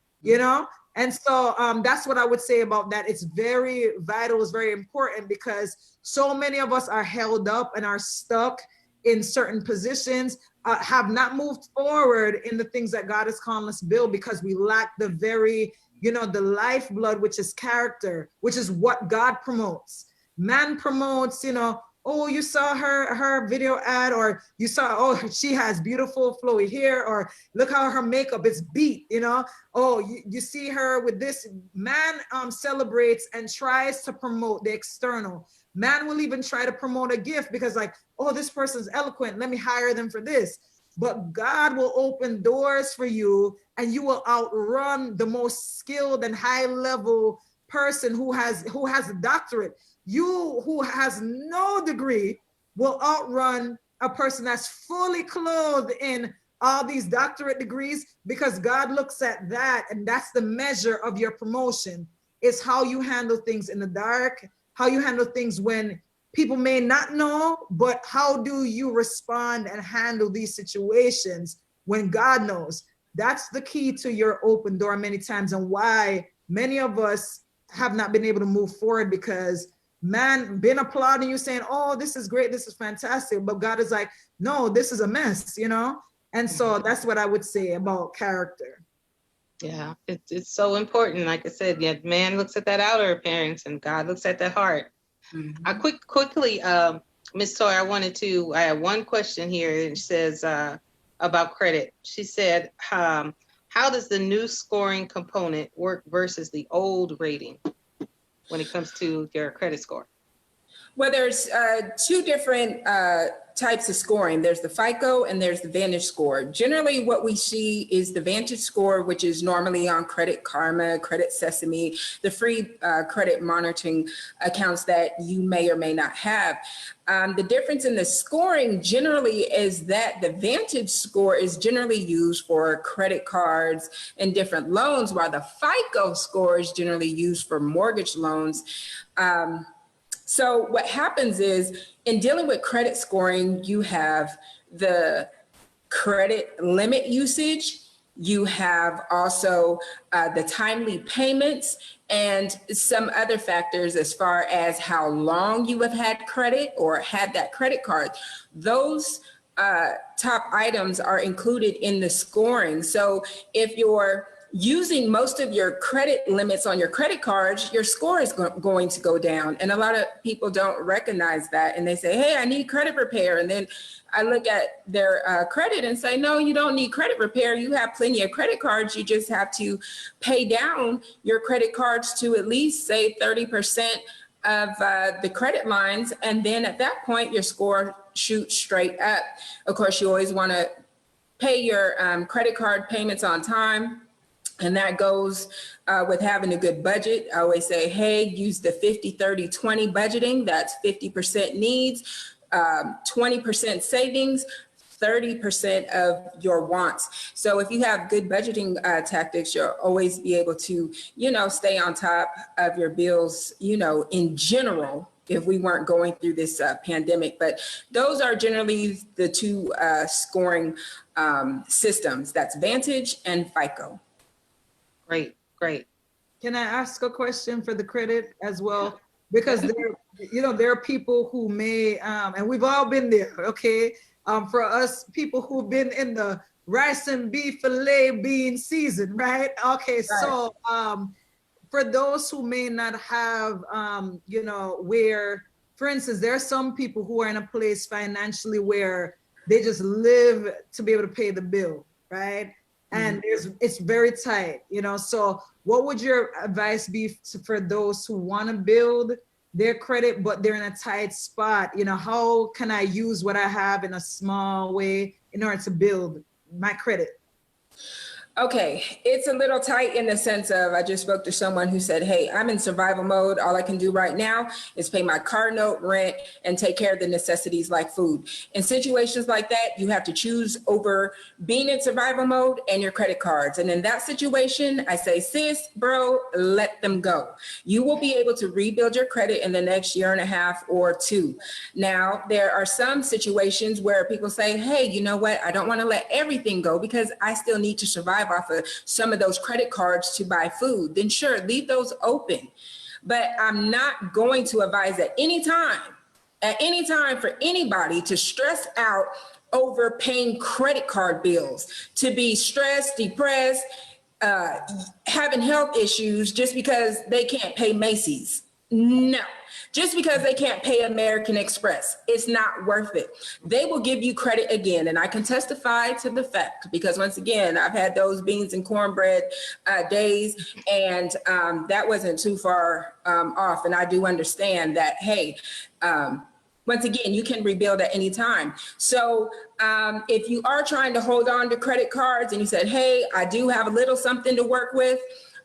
And so that's what I would say about that. It's very vital, it's very important, because so many of us are held up and are stuck in certain positions, have not moved forward in the things that God is calling us to build, because we lack the very, the lifeblood, which is character, which is what God promotes. Man promotes, oh, you saw her video ad, or you saw, oh, she has beautiful flowy hair, or look how her makeup is beat, oh, you see her with this. Man celebrates and tries to promote the external. Man will even try to promote a gift because, like, oh, this person's eloquent, let me hire them for this. But God will open doors for you, and you will outrun the most skilled and high level person who has a doctorate. You who has no degree will outrun a person that's fully clothed in all these doctorate degrees, because God looks at that, and that's the measure of your promotion. It's how you handle things in the dark, how you handle things when people may not know, but how do you respond and handle these situations when God knows? That's the key to your open door many times, and why many of us have not been able to move forward, because man been applauding you saying, oh, this is great, this is fantastic, but God is like, no, this is a mess, And so that's what I would say about character.
Yeah, it's so important. Like I said, yeah, man looks at that outer appearance and God looks at the heart.
Mm-hmm.
I quickly, Ms. Toy, I have one question here. It says about credit. She said, how does the new scoring component work versus the old rating when it comes to your credit score?
Well, there's two different types of scoring. There's the FICO and there's the Vantage score. Generally, what we see is the Vantage score, which is normally on Credit Karma, Credit Sesame, the free credit monitoring accounts that you may or may not have. The difference in the scoring generally is that the Vantage score is generally used for credit cards and different loans, while the FICO score is generally used for mortgage loans. So what happens is, in dealing with credit scoring, you have the credit limit usage, you have also the timely payments, and some other factors as far as how long you have had credit or had that credit card. Those top items are included in the scoring. So if your using most of your credit limits on your credit cards, your score is going to go down. And a lot of people don't recognize that. And they say, hey, I need credit repair. And then I look at their credit and say, no, you don't need credit repair. You have plenty of credit cards. You just have to pay down your credit cards to at least say 30% of the credit lines. And then at that point, your score shoots straight up. Of course, you always want to pay your credit card payments on time. And that goes with having a good budget. I always say, hey, use the 50-30-20 budgeting. That's 50% needs, 20% savings, 30% of your wants. So if you have good budgeting tactics, you'll always be able to, stay on top of your bills, in general, if we weren't going through this pandemic. But those are generally the two scoring systems. That's Vantage and FICO.
Great, great.
Can I ask a question for the credit as well? Because there are people who may, and we've all been there, okay? For us, people who've been in the rice and beef filet bean season, right? Okay, right. So for those who may not have, where, for instance, there are some people who are in a place financially where they just live to be able to pay the bill, right? And it's very tight, so what would your advice be for those who want to build their credit, but they're in a tight spot? How can I use what I have in a small way in order to build my credit?
Okay, it's a little tight in the sense of, I just spoke to someone who said, hey, I'm in survival mode. All I can do right now is pay my car note, rent, and take care of the necessities like food. In situations like that, you have to choose over being in survival mode and your credit cards. And in that situation, I say, sis, bro, let them go. You will be able to rebuild your credit in the next year and a half or two. Now, there are some situations where people say, hey, you know what? I don't want to let everything go because I still need to survive off of some of those credit cards to buy food. Then sure, leave those open. But I'm not going to advise at any time for anybody to stress out over paying credit card bills, to be stressed, depressed, having health issues just because they can't pay Macy's. No. Just because they can't pay American Express, it's not worth it. They will give you credit again. And I can testify to the fact, because once again, I've had those beans and cornbread days, and that wasn't too far off. And I do understand that, hey, once again, you can rebuild at any time. So if you are trying to hold on to credit cards and you said, hey, I do have a little something to work with,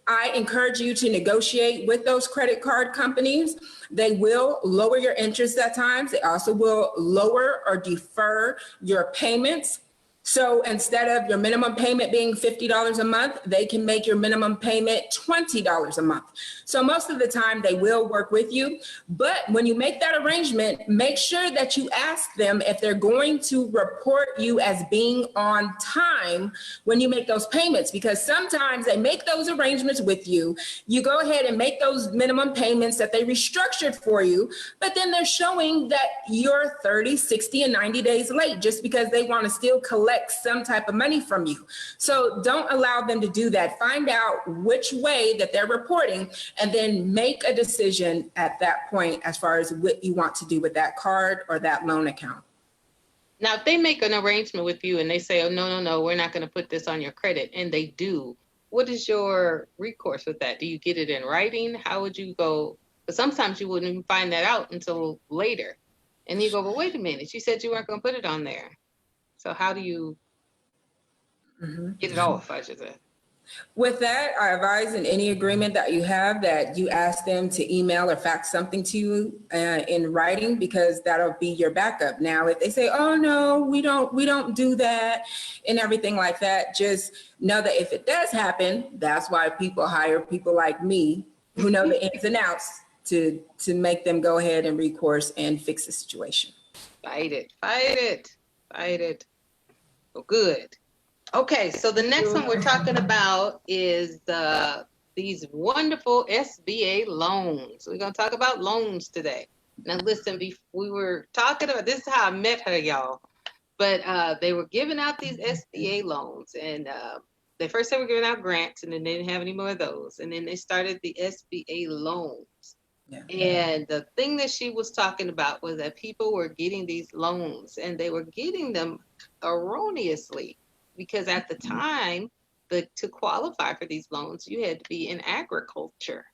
I encourage you to negotiate with those credit card companies. They will lower your interest at times. They also will lower or defer your payments. So instead of your minimum payment being $50 a month, they can make your minimum payment $20 a month. So most of the time they will work with you. But when you make that arrangement, make sure that you ask them if they're going to report you as being on time when you make those payments, because sometimes they make those arrangements with you. You go ahead and make those minimum payments that they restructured for you, but then they're showing that you're 30, 60, and 90 days late just because they want to still collect some type of money from you. So don't allow them to do that. Find out which way that they're reporting and then make a decision at that point as far as what you want to do with that card or that loan account.
Now, if they make an arrangement with you and they say, oh, no, we're not going to put this on your credit, and they do, what is your recourse with that? Do you get it in writing? How would you go? But sometimes you wouldn't even find that out until later. And you go, well, wait a minute, you said you weren't going to put it on there. So how do you get it off, I should say?
With that, I advise in any agreement that you have that you ask them to email or fax something to you in writing, because that'll be your backup. Now, if they say, oh, no, we don't do that and everything like that, just know that if it does happen, that's why people hire people like me who know the ins and outs to make them go ahead and recourse and fix the situation.
Fight it. Well, good. Okay, so the next one we're talking about is these wonderful SBA loans. We're going to talk about loans today. Now, listen, we were talking about, this is how I met her, y'all. But they were giving out these SBA loans, and they first they were giving out grants, and then they didn't have any more of those. And then they started the SBA loans.
Yeah.
And the thing that she was talking about was that people were getting these loans, and they were getting them erroneously, because at the time, to qualify for these loans, you had to be in agriculture.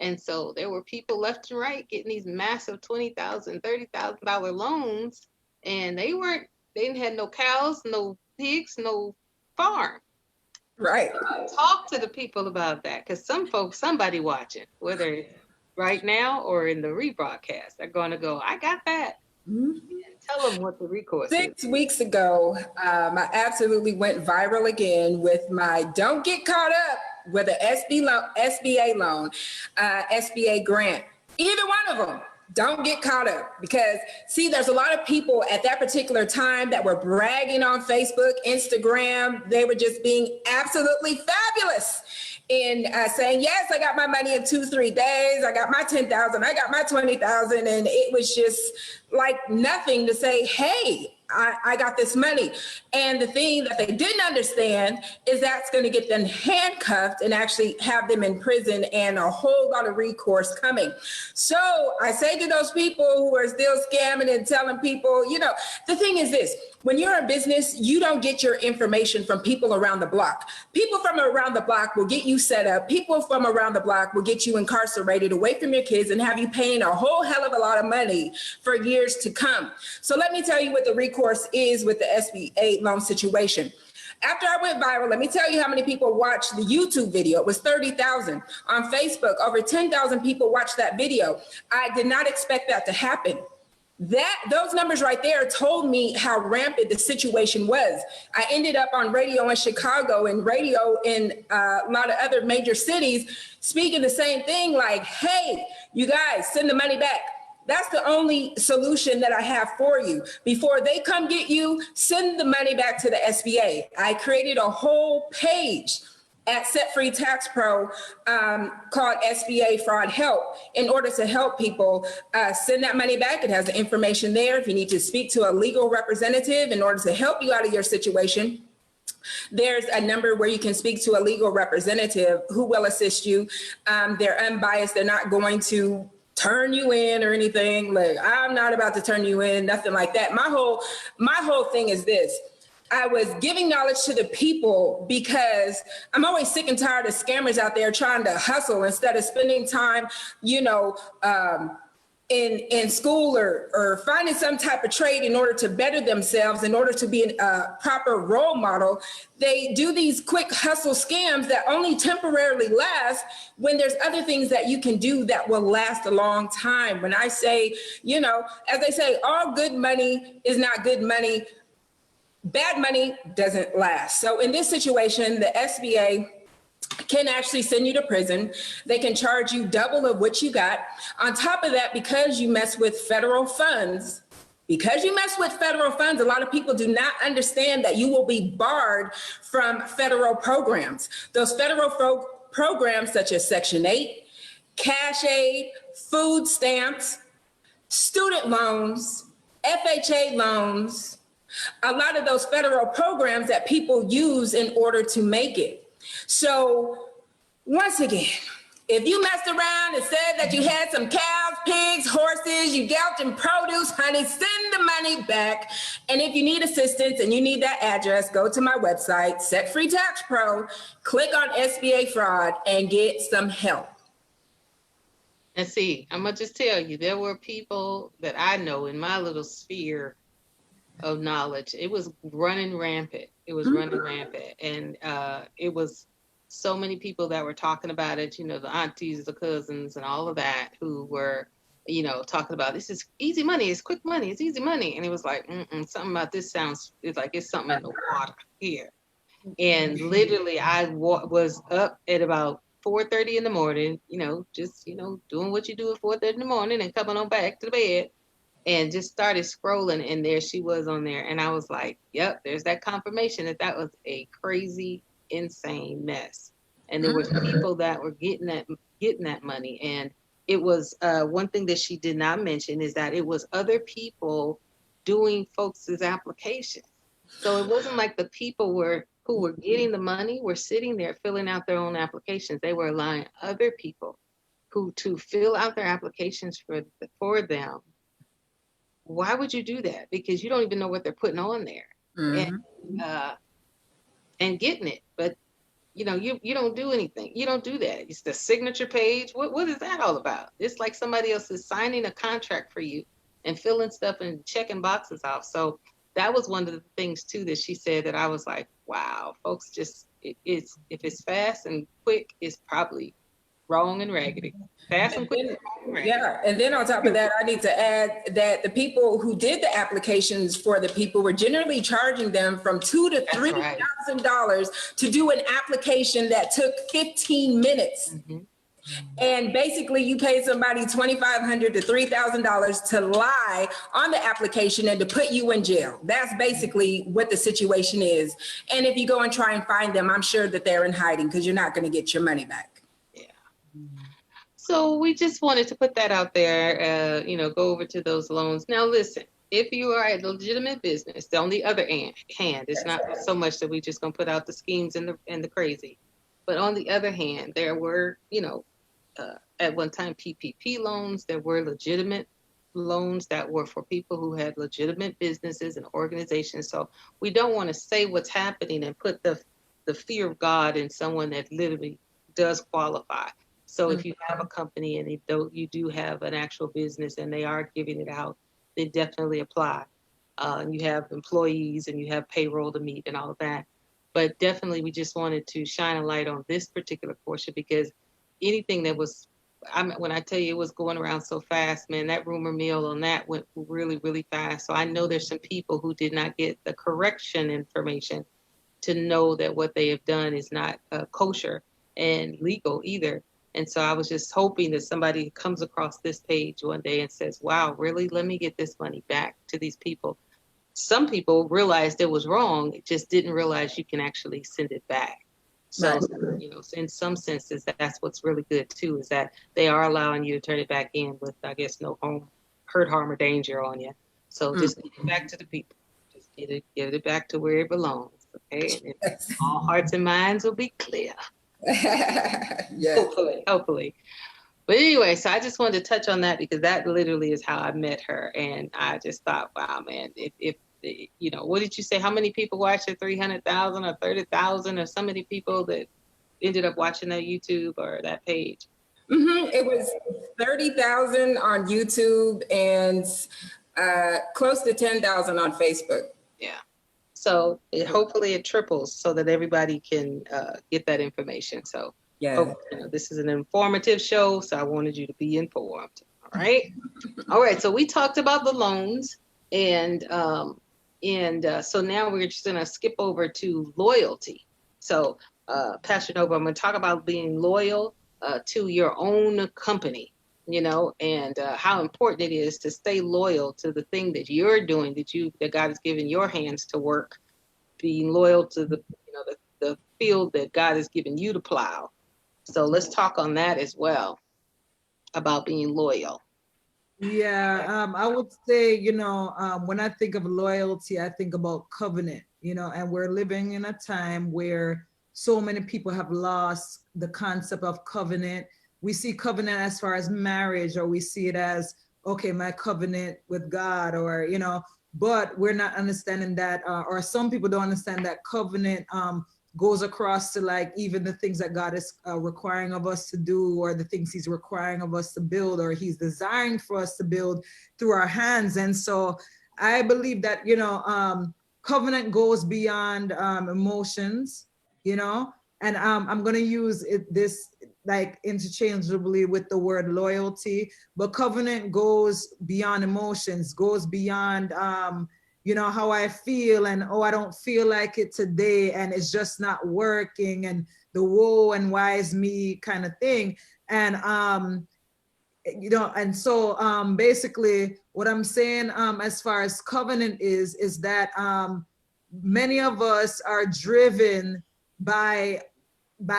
And so there were people left and right getting these massive $20,000, $30,000 loans, and they didn't have no cows, no pigs, no farm.
Right.
Talk to the people about that, because somebody watching, whether it's right now or in the rebroadcast, they're going to go, I got that.
Mhm.
Tell them what the recourse is.
6 weeks ago, I absolutely went viral again with my "Don't Get Caught Up" with an SBA loan, SBA grant. Either one of them. Don't get caught up, because see, there's a lot of people at that particular time that were bragging on Facebook, Instagram. They were just being absolutely fabulous in saying, yes, I got my money in 2-3 days. I got my 10,000. I got my 20,000. And it was just like nothing to say, hey, I got this money. And the thing that they didn't understand is that's going to get them handcuffed and actually have them in prison, and a whole lot of recourse coming. So I say to those people who are still scamming and telling people, the thing is this: when you're in business, you don't get your information from people around the block. People from around the block will get you set up. People from around the block will get you incarcerated, away from your kids, and have you paying a whole hell of a lot of money for years to come. So let me tell you what the recourse is with the SBA loan situation. After I went viral, let me tell you how many people watched the YouTube video. It was 30,000. On Facebook, over 10,000 people watched that video. I did not expect that to happen. Those numbers right there told me how rampant the situation was. I ended up on radio in Chicago and radio in a lot of other major cities speaking the same thing, like, hey, you guys, send the money back. That's the only solution that I have for you. Before they come get you, send the money back to the SBA. I created a whole page at Set Free Tax Pro called SBA Fraud Help, in order to help people send that money back. It has the information there. If you need to speak to a legal representative in order to help you out of your situation, there's a number where you can speak to a legal representative who will assist you. They're unbiased. They're not going to turn you in or anything. Like, I'm not about to turn you in, nothing like that. My whole thing is this: I was giving knowledge to the people because I'm always sick and tired of scammers out there trying to hustle instead of spending time, in school or finding some type of trade in order to better themselves, in order to be a proper role model. They do these quick hustle scams that only temporarily last, when there's other things that you can do that will last a long time. When I say, as they say, all good money is not good money. Bad money doesn't last. So in this situation, the SBA can actually send you to prison. They can charge you double of what you got. On top of that, because you mess with federal funds, a lot of people do not understand that you will be barred from federal programs. Those federal programs such as Section 8, cash aid, food stamps, student loans, FHA loans, a lot of those federal programs that people use in order to make it. So once again, if you messed around and said that you had some cows, pigs, horses, you dealt in produce, honey, send the money back. And if you need assistance and you need that address, go to my website, Set Free Tax Pro, click on SBA fraud and get some help.
And see, I'm going to just tell you, there were people that I know in my little sphere of knowledge. It was running rampant. And it was so many people that were talking about it, the aunties, the cousins, and all of that, who were, talking about, this is easy money, it's quick money, it's easy money. And it was like, something about this sounds, it's like it's something in the water here. And literally, I was up at about 4:30 in the morning, just, doing what you do at 4:30 in the morning and coming on back to the bed, and just started scrolling, and there she was on there. And I was like, yep, there's that confirmation that was a crazy, insane mess. And there were people that were getting that money. And it was one thing that she did not mention is that it was other people doing folks' applications. So it wasn't like the people were who were getting the money were sitting there filling out their own applications. They were allowing other people who to fill out their applications for them. Why would you do that? Because you don't even know what they're putting on there. And getting it. But you know, you don't do anything. You don't do that. It's the signature page. What is that all about? It's like somebody else is signing a contract for you and filling stuff and checking boxes off. So that was one of the things too that she said that I was like, wow, folks, just it's if it's fast and quick, it's probably wrong and raggedy. Fast and quick.
Yeah, and then on top of that, I need to add that the people who did the applications for the people were generally charging them from $2,000 to $3,000 to do an application that took 15 minutes. And basically, you pay somebody $2,500 to $3,000 to lie on the application and to put you in jail. That's basically what the situation is. And if you go and try and find them, I'm sure that they're in hiding because you're not going to get your money back.
So we just wanted to put that out there, you know, go over to those loans. Now, listen, if you are a legitimate business, on the other hand, it's not so much that we just going to put out the schemes and the crazy. But on the other hand, there were, you know, at one time PPP loans. There were legitimate loans that were for people who had legitimate businesses and organizations. So we don't want to say what's happening and put the fear of God in someone that literally does qualify. So if you have a company and you do have an actual business and they are giving it out, then definitely apply. And you have employees and you have payroll to meet and all of that. But definitely we just wanted to shine a light on this particular portion because anything that was, when I tell you it was going around so fast, man, that rumor mill on that went really, really fast. So I know there's some people who did not get the correction information to know that what they have done is not kosher and legal either. And so I was just hoping that somebody comes across this page one day and says, wow, really? Let me get this money back to these people. Some people realized it was wrong, just didn't realize you can actually send it back. So, you know, in some senses, that's what's really good too, is that they are allowing you to turn it back in with, I guess, no hurt, harm, or danger on you. So just get it back to the people. Just get it back to where it belongs, okay? And all hearts and minds will be clear.
Yeah.
Hopefully. But anyway, so I just wanted to touch on that because that literally is how I met her. And I just thought, wow, man, if you know, what did you say? How many people watched it? 300,000 or 30,000 or so many people that ended up watching that YouTube or that page?
It was 30,000 on YouTube and close to 10,000 on Facebook.
Yeah. So hopefully it triples so that everybody can get that information. So you know, this is an informative show, so I wanted you to be informed. All right. All right. So we talked about the loans and so now we're just going to skip over to loyalty. So Pastor Nova, I'm going to talk about being loyal to your own company, you know, and how important it is to stay loyal to the thing that you're doing, that God has given your hands to work, being loyal to the field that God has given you to plow. So let's talk on that as well, about being loyal.
Yeah, I would say, you know, when I think of loyalty, I think about covenant, you know, and we're living in a time where so many people have lost the concept of covenant. We see covenant as far as marriage, or we see it as, okay, my covenant with God, or, you know, but we're not understanding that, or some people don't understand that covenant goes across to like even the things that God is requiring of us to do, or the things he's requiring of us to build, or he's desiring for us to build through our hands. And so I believe that, you know, covenant goes beyond emotions, you know, and I'm going to use this like interchangeably with the word loyalty, but covenant goes beyond emotions, goes beyond, you know, how I feel, and, oh, I don't feel like it today, and it's just not working, and the woe and why is me kind of thing. And, you know, and so basically what I'm saying as far as covenant is that many of us are driven by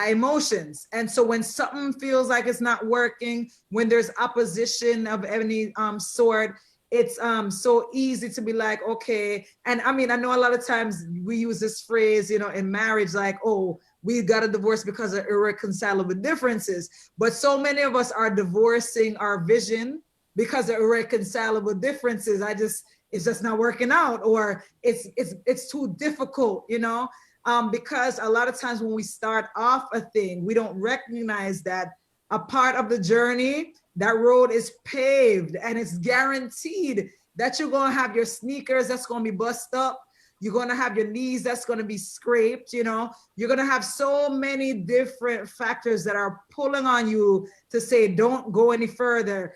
emotions. And so when something feels like it's not working, when there's opposition of any sort, it's so easy to be like, okay. And I mean, I know a lot of times we use this phrase, you know, in marriage, like, oh, we got a divorce because of irreconcilable differences. But so many of us are divorcing our vision because of irreconcilable differences. It's just not working out, or it's too difficult, you know, because a lot of times when we start off a thing, we don't recognize that a part of the journey, that road is paved, and it's guaranteed that you're going to have your sneakers that's going to be bust up. You're going to have your knees that's going to be scraped, you know. You're going to have so many different factors that are pulling on you to say, don't go any further.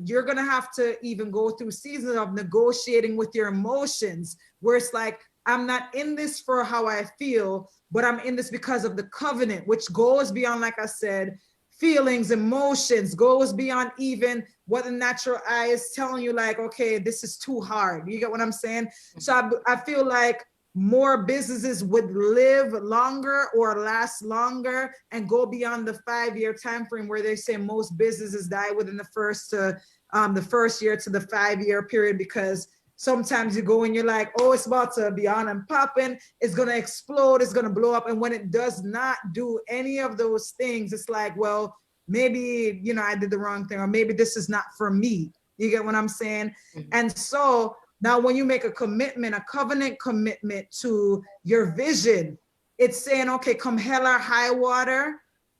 You're going to have to even go through seasons of negotiating with your emotions, where it's like, I'm not in this for how I feel, but I'm in this because of the covenant, which goes beyond, like I said, feelings, emotions, goes beyond even what the natural eye is telling you, like, okay, this is too hard. You get what I'm saying? So I feel like more businesses would live longer or last longer and go beyond the 5-year time frame, where they say most businesses die within the first year to the 5-year period, because sometimes you go and you're like, oh, it's about to be on and popping, it's going to explode, it's going to blow up. And when it does not do any of those things, it's like, well, maybe, you know, I did the wrong thing, or maybe this is not for me. You get what I'm saying? Mm-hmm. And so now when you make a commitment, a covenant commitment to your vision, it's saying, okay, come hell or high water,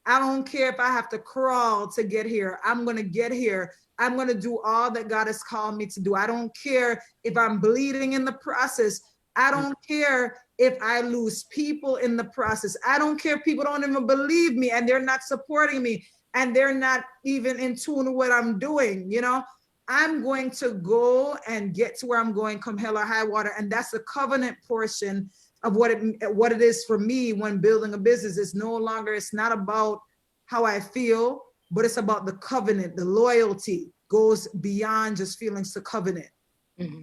I don't care if I have to crawl to get here, I'm going to get here. I'm going to do all that God has called me to do. I don't care if I'm bleeding in the process. I don't care if I lose people in the process. I don't care if people don't even believe me and they're not supporting me and they're not even in tune with what I'm doing. You know, I'm going to go and get to where I'm going, come hell or high water. And that's the covenant portion of what it is for me when building a business. It's not about how I feel, but it's about the covenant. The loyalty goes beyond just feelings to covenant.
Mm-hmm.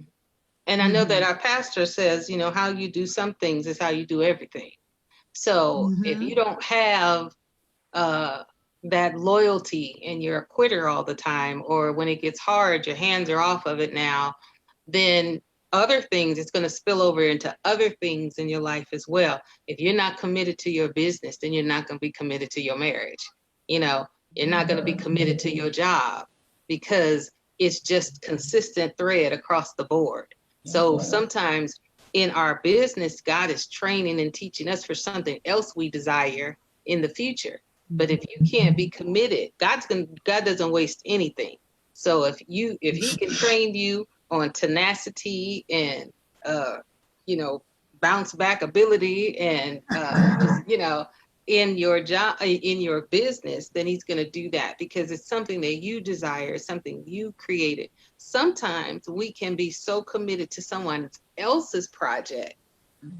And I know that our pastor says, you know, how you do some things is how you do everything. So if you don't have that loyalty and you're a quitter all the time, or when it gets hard, your hands are off of it now, then other things, it's going to spill over into other things in your life as well. If you're not committed to your business, then you're not going to be committed to your marriage. You know, you're not going to be committed to your job, because it's just consistent thread across the board. So sometimes in our business, God is training and teaching us for something else we desire in the future. But if you can't be committed, God doesn't waste anything. So if he can train you on tenacity and you know, bounce back ability and just, you know, in your job, in your business, then he's going to do that, because it's something that you desire, something you created. Sometimes we can be so committed to someone else's project,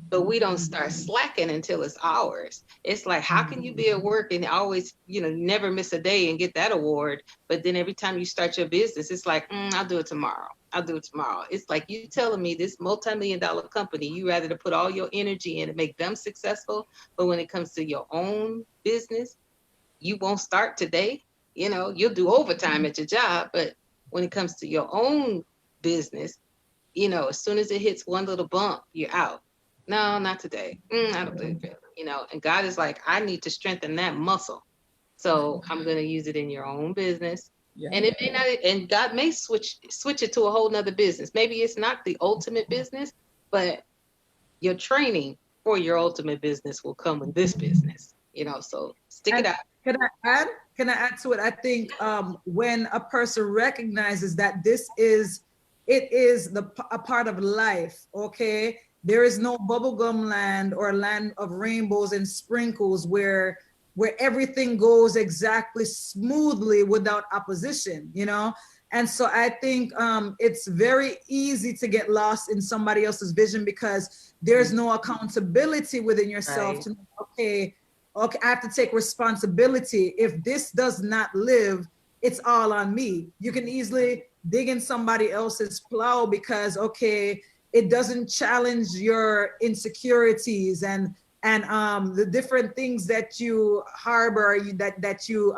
but we don't start slacking until it's ours. It's like, how can you be at work and always, you know, never miss a day and get that award, but then every time you start your business, it's like, I'll do it tomorrow. It's like you telling me this multi-million-dollar company, you rather to put all your energy in to make them successful, but when it comes to your own business, you won't start today. You know, you'll do overtime at your job, but when it comes to your own business, you know, as soon as it hits one little bump, you're out. No, not today. I don't think it. You know, and God is like, I need to strengthen that muscle. So I'm going to use it in your own business. Yeah. And it may not, and God may switch it to a whole nother business. Maybe it's not the ultimate business, but your training for your ultimate business will come with this business, you know, so stick it out.
Can I add to it? I think when a person recognizes that it is a part of life, okay? There is no bubblegum land or land of rainbows and sprinkles where everything goes exactly smoothly without opposition, you know? And so I think it's very easy to get lost in somebody else's vision, because there's no accountability within yourself. Right. To know, okay, I have to take responsibility. If this does not live, it's all on me. You can easily dig in somebody else's plow because, okay, it doesn't challenge your insecurities and the different things that you harbor, that you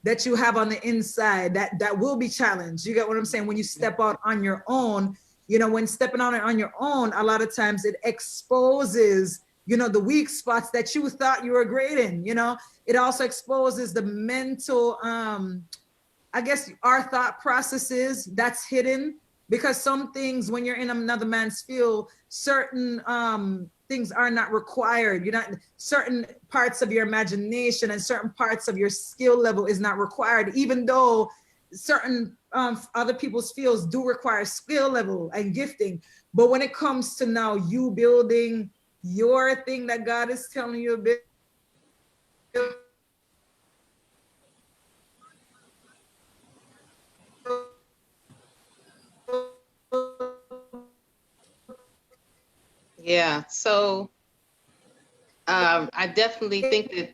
that you have on the inside that will be challenged. You get what I'm saying? When you step out on your own, you know, when stepping out on your own, a lot of times it exposes, you know, the weak spots that you thought you were great in. You know, it also exposes the mental, I guess, our thought processes that's hidden, because some things, when you're in another man's field, certain things are not required. You're not, certain parts of your imagination and certain parts of your skill level is not required, even though certain other people's fields do require skill level and gifting. But when it comes to now you building your thing that God is telling you a bit,
Yeah. So I definitely think that,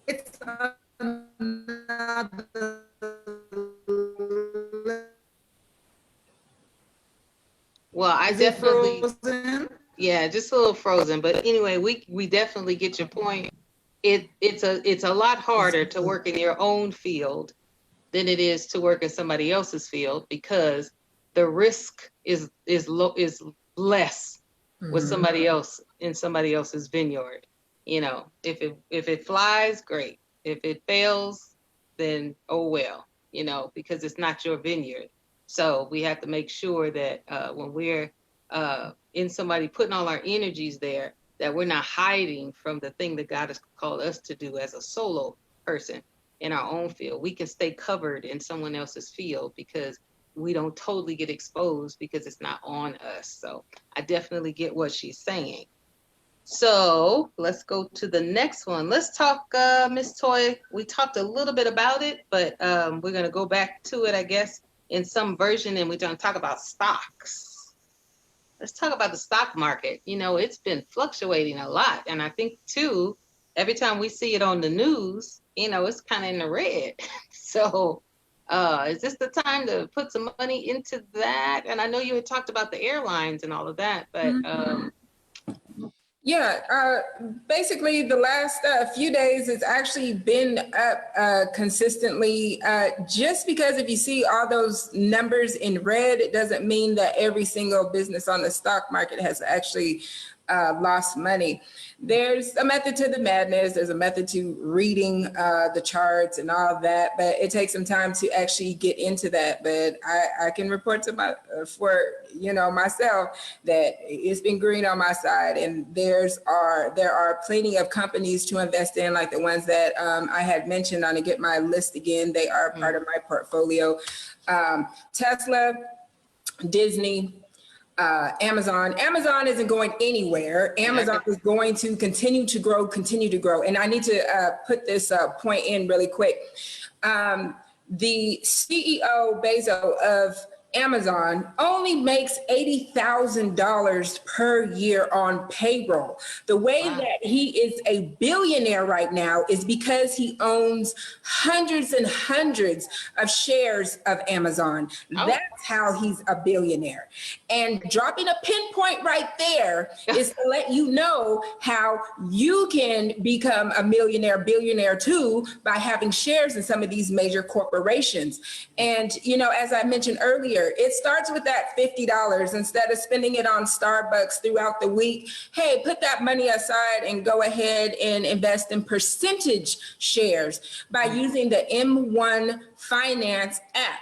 it's another
well, I
Is it
definitely,
frozen?
yeah, just a little frozen. But anyway, we definitely get your point. It's a lot harder to work in your own field than it is to work in somebody else's field, because the risk is less with somebody else in somebody else's vineyard. You know, if it flies, great. If it fails, then oh well, you know, because it's not your vineyard. So we have to make sure that when we're in somebody, putting all our energies there, that we're not hiding from the thing that God has called us to do as a solo person in our own field. We can stay covered in someone else's field because we don't totally get exposed because it's not on us. So I definitely get what she's saying. So let's go to the next one. Let's talk, Miss Toy. We talked a little bit about it, but we're going to go back to it, I guess, in some version, and we're going to talk about stocks. Let's talk about the stock market. You know, it's been fluctuating a lot. And I think, too, every time we see it on the news, you know, it's kind of in the red. So is this the time to put some money into that? And I know you had talked about the airlines and all of that, but
yeah, basically the last few days it's actually been up consistently, just because if you see all those numbers in red, it doesn't mean that every single business on the stock market has actually lost money. There's a method to the madness. There's a method to reading the charts and all that, but it takes some time to actually get into that. But I can report to myself that it's been green on my side, and there are plenty of companies to invest in, like the ones that I had mentioned. On to get my list again, they are part of my portfolio. Tesla, Disney, Amazon. Amazon isn't going anywhere. Amazon is going to continue to grow. And I need to put this point in really quick. The CEO Bezos of Amazon only makes $80,000 per year on payroll. The way that he is a billionaire right now is because he owns hundreds and hundreds of shares of Amazon. That's how he's a billionaire. And dropping a pinpoint right there is to let you know how you can become a millionaire, billionaire too, by having shares in some of these major corporations. And, you know, as I mentioned earlier, it starts with that $50. Instead of spending it on Starbucks throughout the week, hey, put that money aside and go ahead and invest in percentage shares by using the M1 Finance app.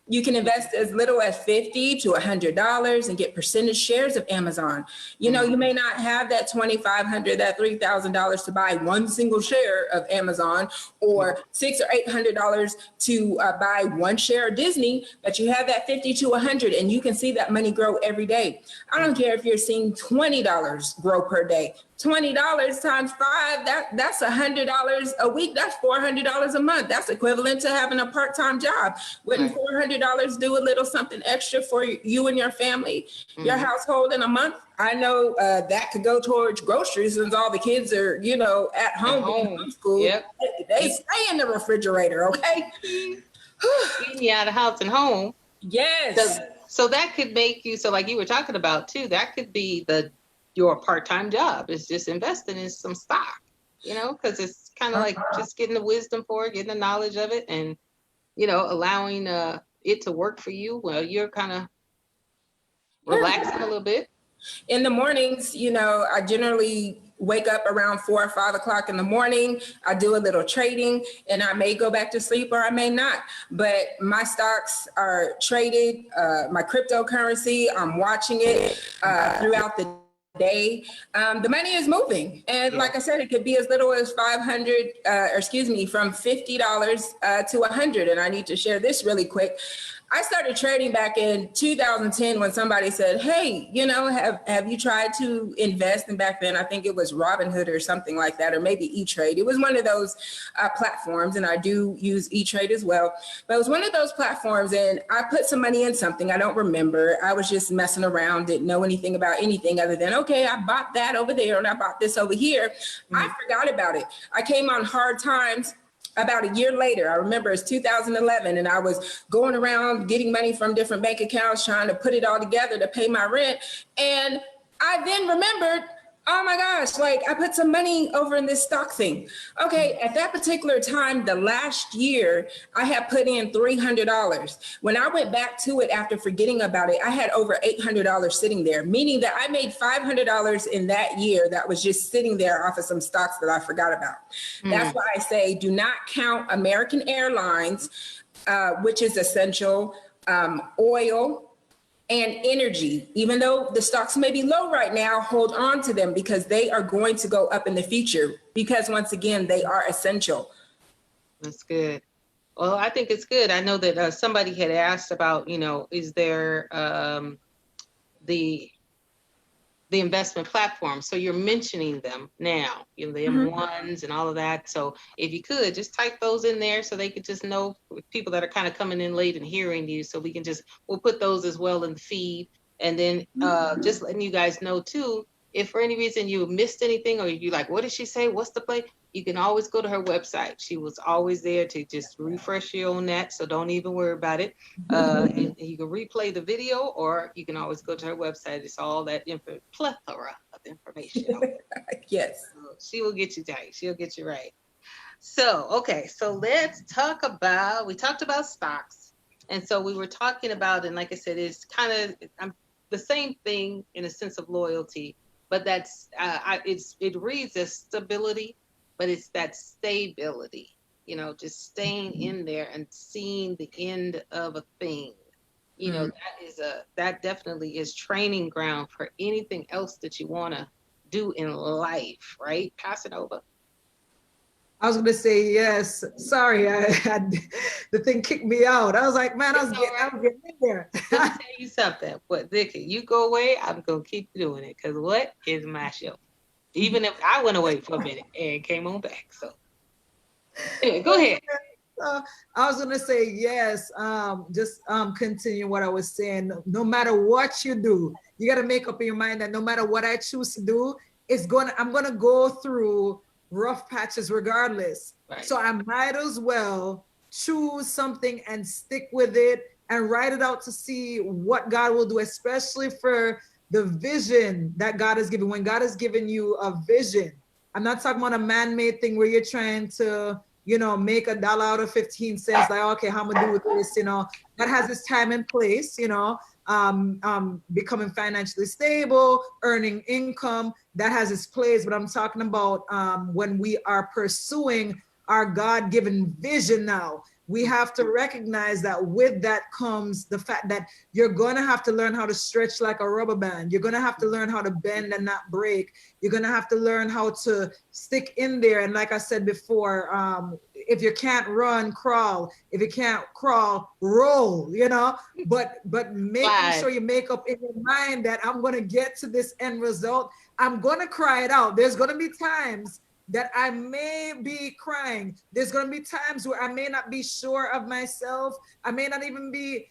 You can invest as little as $50 to $100 and get percentage shares of Amazon. You know, you may not have that $2,500, that $3,000 to buy one single share of Amazon, or $600 or $800 to buy one share of Disney, but you have that $50 to $100, and you can see that money grow every day. I don't care if you're seeing $20 grow per day. $20 times 5, that's $100 a week. That's $400 a month. That's equivalent to having a part-time job. Wouldn't $400 do a little something extra for you and your family, your household in a month? I know that could go towards groceries, since all the kids are, you know, at home. School. They stay in the refrigerator, okay?
Eating you out of house and home.
Yes.
So that could make you, so like you were talking about too, that could be your part-time job is just investing in some stock, you know, because it's kind of like just getting the wisdom for it, getting the knowledge of it, and allowing it to work for you while you're kind of relaxing a little bit?
In the mornings, I generally wake up around 4 or 5 o'clock in the morning. I do a little trading, and I may go back to sleep or I may not. But my stocks are traded, my cryptocurrency, I'm watching it throughout the day. The money is moving. And like I said, it could be as little as from $50 to $100. And I need to share this really quick. I started trading back in 2010 when somebody said, hey, have you tried to invest? And back then, I think it was Robinhood or something like that, or maybe E-Trade. It was one of those platforms, and I do use E-Trade as well. But it was one of those platforms, and I put some money in something. I don't remember. I was just messing around, didn't know anything about anything other than, okay, I bought that over there and I bought this over here. Mm-hmm. I forgot about it. I came on hard times. About a year later, I remember it's 2011, and I was going around getting money from different bank accounts, trying to put it all together to pay my rent. And I then remembered, oh my gosh, I put some money over in this stock thing. Okay, at that particular time, the last year, I had put in $300. When I went back to it after forgetting about it, I had over $800 sitting there, meaning that I made $500 in that year that was just sitting there off of some stocks that I forgot about. That's why I say do not count American Airlines, which is essential, oil, and energy. Even though the stocks may be low right now, hold on to them because they are going to go up in the future because once again, they are essential.
That's good. Well, I think it's good. I know that somebody had asked about, is there the investment platform. So you're mentioning them now, the M1s and all of that. So if you could just type those in there so they could just know people that are kind of coming in late and hearing you. So we'll put those as well in the feed. And then just letting you guys know too, if for any reason you missed anything or you like, what did she say? What's the play? You can always go to her website. She was always there to just refresh you on that. So don't even worry about it. And you can replay the video or you can always go to her website. It's all that plethora of information.
Yes.
So she will get you right. She'll get you right. So, okay. So let's talk about, we talked about stocks. And so we were talking about, and like I said, it's kind of the same thing in a sense of loyalty, but that's, it reads as stability, but it's that stability, just staying in there and seeing the end of a thing. That definitely is training ground for anything else that you want to do in life, right? Pass it over.
I was going to say yes. Sorry, the thing kicked me out. I was like, man, I was getting in there.
Let me tell you something. But Vicky, you go away, I'm going to keep doing it because what is my show? Even if I went away for a minute and came on back. So anyway, go ahead.
I was going to say yes. Just continue what I was saying. No matter what you do, you got to make up in your mind that no matter what I choose to do, I'm going to go through rough patches regardless. Right. So I might as well choose something and stick with it and write it out to see what God will do, especially for the vision that God has given. When God has given you a vision, I'm not talking about a man-made thing where you're trying to, make $1 out of 15 cents. Like, okay, how am I gonna do with this? That has its time and place, becoming financially stable, earning income, that has its place. But I'm talking about when we are pursuing our God-given vision now, we have to recognize that with that comes the fact that you're going to have to learn how to stretch like a rubber band. You're going to have to learn how to bend and not break. You're going to have to learn how to stick in there. And like I said before, if you can't run, crawl. If you can't crawl, roll, but making sure you make up in your mind that I'm going to get to this end result. I'm going to cry it out. There's going to be times that I may be crying. There's going to be times where I may not be sure of myself. I may not even be,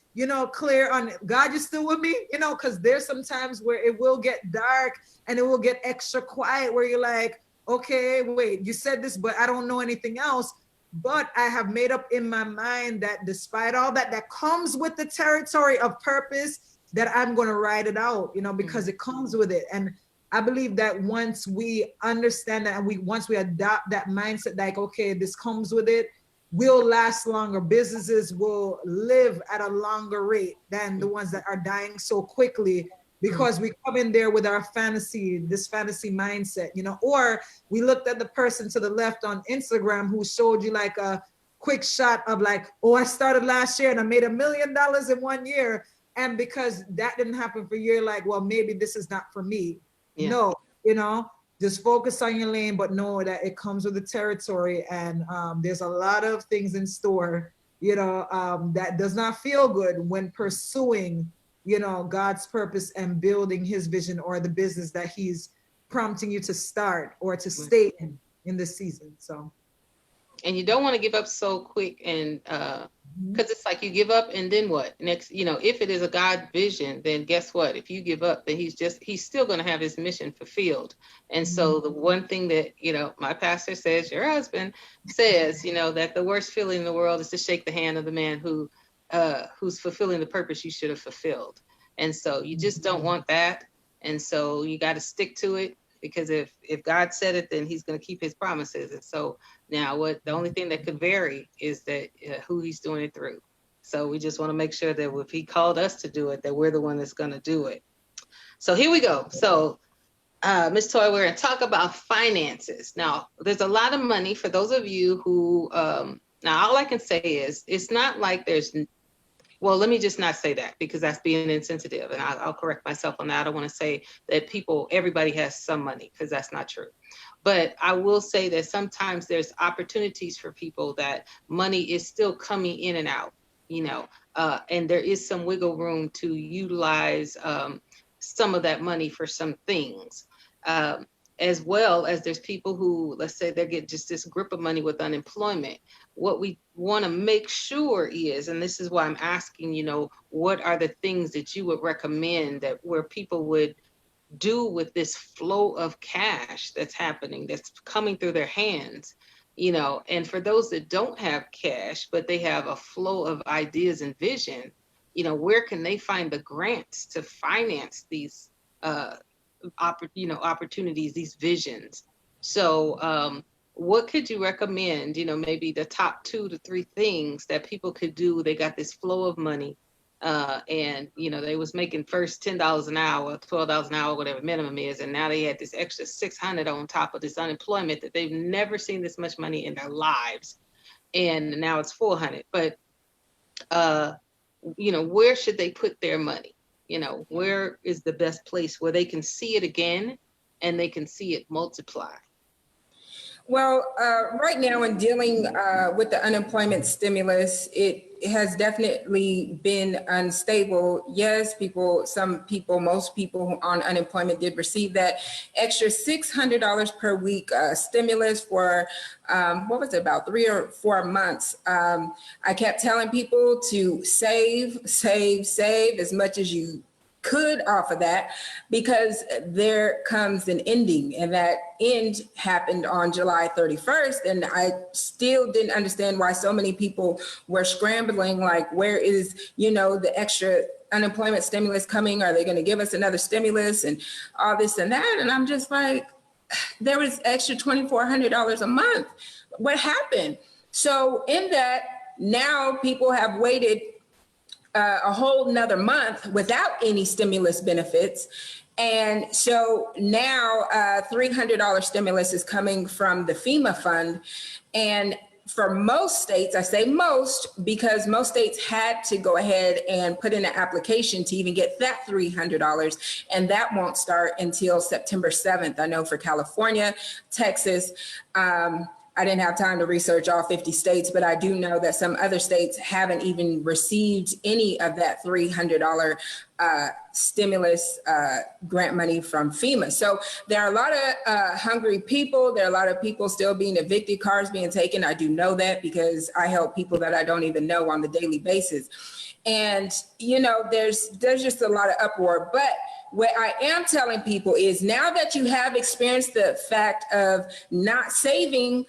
clear on God, you still with me? Because there's some times where it will get dark and it will get extra quiet where you're like, okay, wait, you said this, but I don't know anything else. But I have made up in my mind that despite all that comes with the territory of purpose, that I'm going to ride it out, because it comes with it. And I believe that once we understand that and once we adopt that mindset, like, okay, this comes with it, will last longer. Businesses will live at a longer rate than the ones that are dying so quickly, because we come in there with our fantasy, this fantasy mindset, you know, or we looked at the person to the left on Instagram who showed you like a quick shot of like, oh, I started last year and I made $1 million in 1 year. And because that didn't happen for you, you're like, well, maybe this is not for me. Yeah. No, you know, just focus on your lane, but know that it comes with the territory. And there's a lot of things in store, you know, that does not feel good when pursuing, you know, God's purpose and building his vision or the business that he's prompting you to start or to stay in this season. So.
And you don't want to give up so quick, and because it's like you give up and then what next, you know, if it is a God vision, then guess what, if you give up, then he's still going to have his mission fulfilled. And so the one thing that, you know, my pastor says, your husband says, you know, that the worst feeling in the world is to shake the hand of the man who's fulfilling the purpose you should have fulfilled. And so you just don't want that. And so you got to stick to it, because if God said it, then he's going to keep his promises. And so now the only thing that could vary is that who he's doing it through. So we just want to make sure that if he called us to do it, that we're the one that's going to do it. So here we go. So Ms. Toy, we're going to talk about finances. Now, there's a lot of money for those of you who, now all I can say is it's not like well, let me just not say that, because that's being insensitive, and I'll correct myself on that. I don't want to say that everybody has some money, because that's not true. But I will say that sometimes there's opportunities for people that money is still coming in and out, you know, and there is some wiggle room to utilize some of that money for some things. As well as there's people who, let's say they get just this grip of money with unemployment. What we want to make sure is, and this is why I'm asking, you know, what are the things that you would recommend that where people would do with this flow of cash that's happening, that's coming through their hands, you know, and for those that don't have cash, but they have a flow of ideas and vision, you know, where can they find the grants to finance these opportunities, these visions? So what could you recommend, you know, maybe the top 2 to 3 things that people could do? They got this flow of money and, you know, they was making first $10 an hour, $12 an hour, whatever minimum is. And now they had this extra $600 on top of this unemployment that they've never seen this much money in their lives. And now it's $400. But, you know, where should they put their money? You know, where is the best place where they can see it again and they can see it multiply?
Well, right now in dealing with the unemployment stimulus, it has definitely been unstable. Yes, most people on unemployment did receive that extra $600 per week stimulus for, what was it, about 3 or 4 months. I kept telling people to save as much as you could off of that, because there comes an ending, and that end happened on July 31st. And I still didn't understand why so many people were scrambling, like, where is, you know, the extra unemployment stimulus coming? Are they going to give us another stimulus and all this and that? And I'm just like, there was extra $2,400 a month. What happened? So in that, now people have waited a whole nother month without any stimulus benefits. And so now $300 stimulus is coming from the FEMA fund. And for most states, I say most because most states had to go ahead and put in an application to even get that $300. And that won't start until September 7th. I know for California, Texas, I didn't have time to research all 50 states, but I do know that some other states haven't even received any of that $300 stimulus grant money from FEMA. So there are a lot of hungry people. There are a lot of people still being evicted, cars being taken. I do know that because I help people that I don't even know on the daily basis. And, you know, there's just a lot of uproar. But what I am telling people is, now that you have experienced the fact of not saving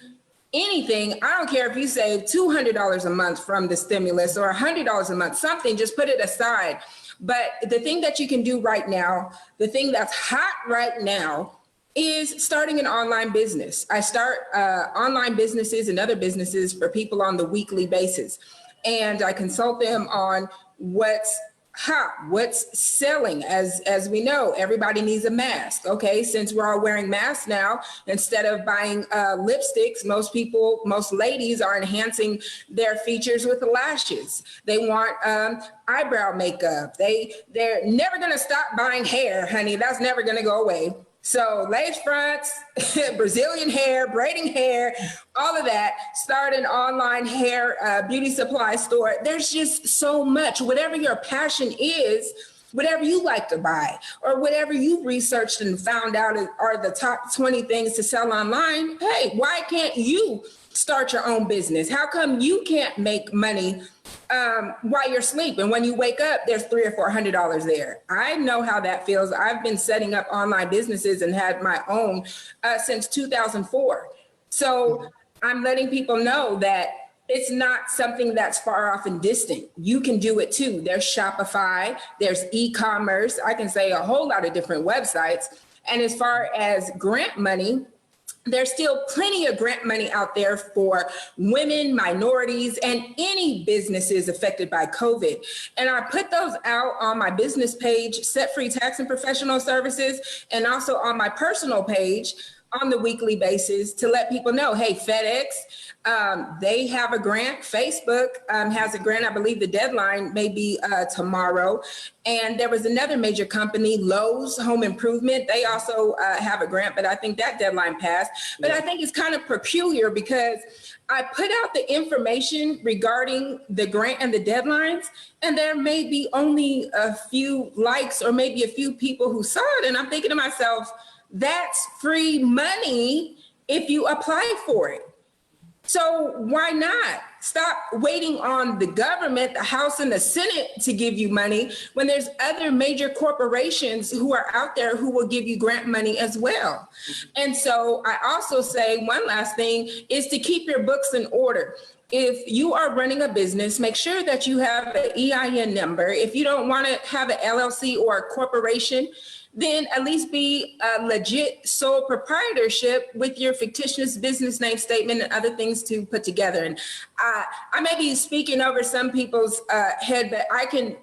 anything, I don't care if you save $200 a month from the stimulus or $100 a month, something, just put it aside. But the thing that you can do right now, the thing that's hot right now is starting an online business. I start online businesses and other businesses for people on the weekly basis. And I consult them on what's hot, what's selling. As we know, everybody needs a mask. Okay, since we're all wearing masks now, instead of buying lipsticks, most ladies are enhancing their features with lashes. They want eyebrow makeup. They're never gonna stop buying hair, honey. That's never gonna go away. So lace fronts, Brazilian hair, braiding hair, all of that. Start an online hair beauty supply store. There's just so much. Whatever your passion is, whatever you like to buy, or whatever you researched and found out are the top 20 things to sell online. Hey, why can't you start your own business? How come you can't make money while you're sleeping? When you wake up, there's $300 or $400 there. I know how that feels. I've been setting up online businesses and had my own since 2004. So I'm letting people know that it's not something that's far off and distant. You can do it too. There's Shopify, there's e-commerce. I can say a whole lot of different websites. And as far as grant money, there's still plenty of grant money out there for women, minorities, and any businesses affected by COVID. And I put those out on my business page, Set Free Tax and Professional Services, and also on my personal page on the weekly basis to let people know, hey, FedEx, they have a grant. Facebook has a grant. I believe the deadline may be tomorrow. And there was another major company, Lowe's Home Improvement. They also have a grant, but I think that deadline passed. But I think it's kind of peculiar because I put out the information regarding the grant and the deadlines, and there may be only a few likes or maybe a few people who saw it. And I'm thinking to myself, that's free money if you apply for it. So why not stop waiting on the government, the House and the Senate to give you money when there's other major corporations who are out there who will give you grant money as well? And so I also say one last thing is to keep your books in order. If you are running a business, make sure that you have an EIN number. If you don't want to have an LLC or a corporation, then at least be a legit sole proprietorship with your fictitious business name statement and other things to put together. And I may be speaking over some people's head, but I can,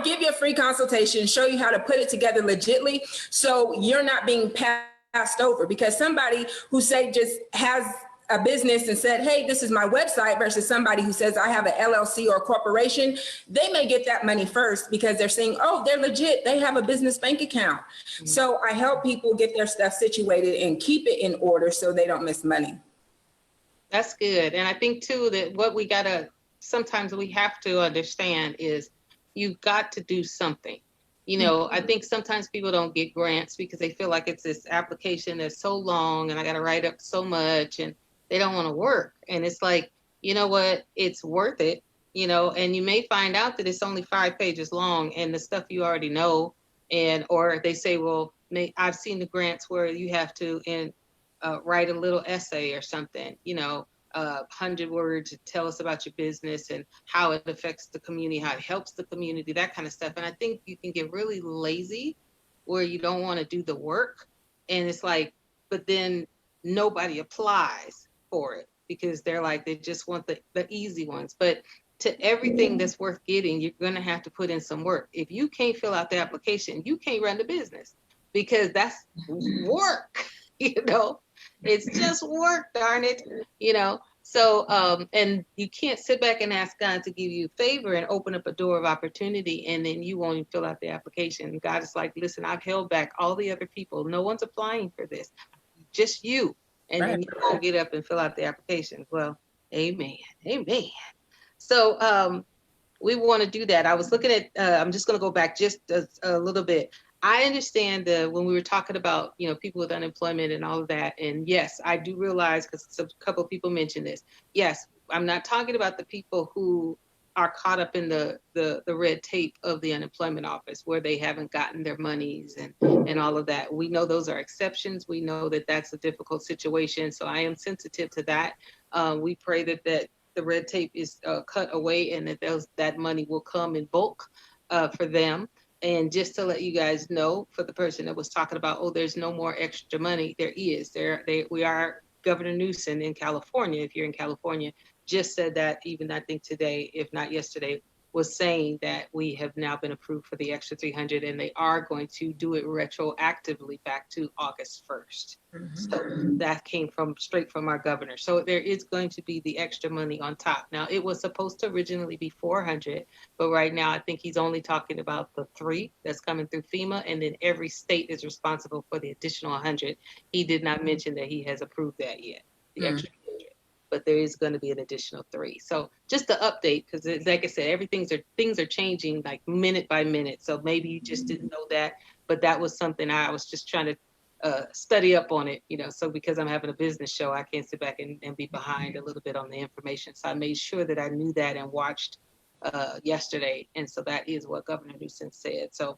give you a free consultation, show you how to put it together legitly so you're not being passed over. Because somebody who say just has a business and said, hey, this is my website versus somebody who says I have an LLC or a corporation, they may get that money first because they're saying, oh, they're legit. They have a business bank account. Mm-hmm. So I help people get their stuff situated and keep it in order so they don't miss money.
That's good. And I think too, that what sometimes we have to understand is you've got to do something. I think sometimes people don't get grants because they feel like it's this application that's so long and I got to write up so much and they don't want to work. And it's like, you know what, it's worth it, and you may find out that it's only 5 pages long and the stuff you already know. Or they say, well, I've seen the grants where you have to write a little essay or something, 100 words to tell us about your business and how it affects the community, how it helps the community, that kind of stuff. And I think you can get really lazy where you don't want to do the work. And it's like, but then nobody applies for it because they're like, they just want the easy ones. But to everything that's worth getting, you're going to have to put in some work. If you can't fill out the application, you can't run the business because that's work, it's just work, darn it, So, and you can't sit back and ask God to give you a favor and open up a door of opportunity, and then you won't even fill out the application. God is like, listen, I've held back all the other people. No one's applying for this, just you. And then you won't get up and fill out the application. Well, amen. So we want to do that. I was looking at, I'm just going to go back just a little bit. I understand when we were talking about, people with unemployment and all of that. And yes, I do realize, because a couple of people mentioned this. Yes, I'm not talking about the people who are caught up in the red tape of the unemployment office where they haven't gotten their monies and all of that. We know those are exceptions. We know that that's a difficult situation. So I am sensitive to that. We pray that the red tape is cut away and that money will come in bulk for them. And just to let you guys know, for the person that was talking about, oh, there's no more extra money, there is. We are, Governor Newsom in California, if you're in California, just said that, even I think today, if not yesterday, was saying that we have now been approved for the extra 300, and they are going to do it retroactively back to August 1st. So that came straight from our governor. So there is going to be the extra money on top. Now, it was supposed to originally be 400, but right now I think he's only talking about the 3 that's coming through FEMA, and then every state is responsible for the additional 100. He did not mention that he has approved that yet, the extra 100. But there is going to be an additional 3. So just to update, because like I said, things are changing like minute by minute. So maybe you just didn't know that, but that was something I was just trying to study up on it, so because I'm having a business show, I can't sit back and be behind a little bit on the information. So I made sure that I knew that and watched yesterday. And so that is what Governor Newsom said. So,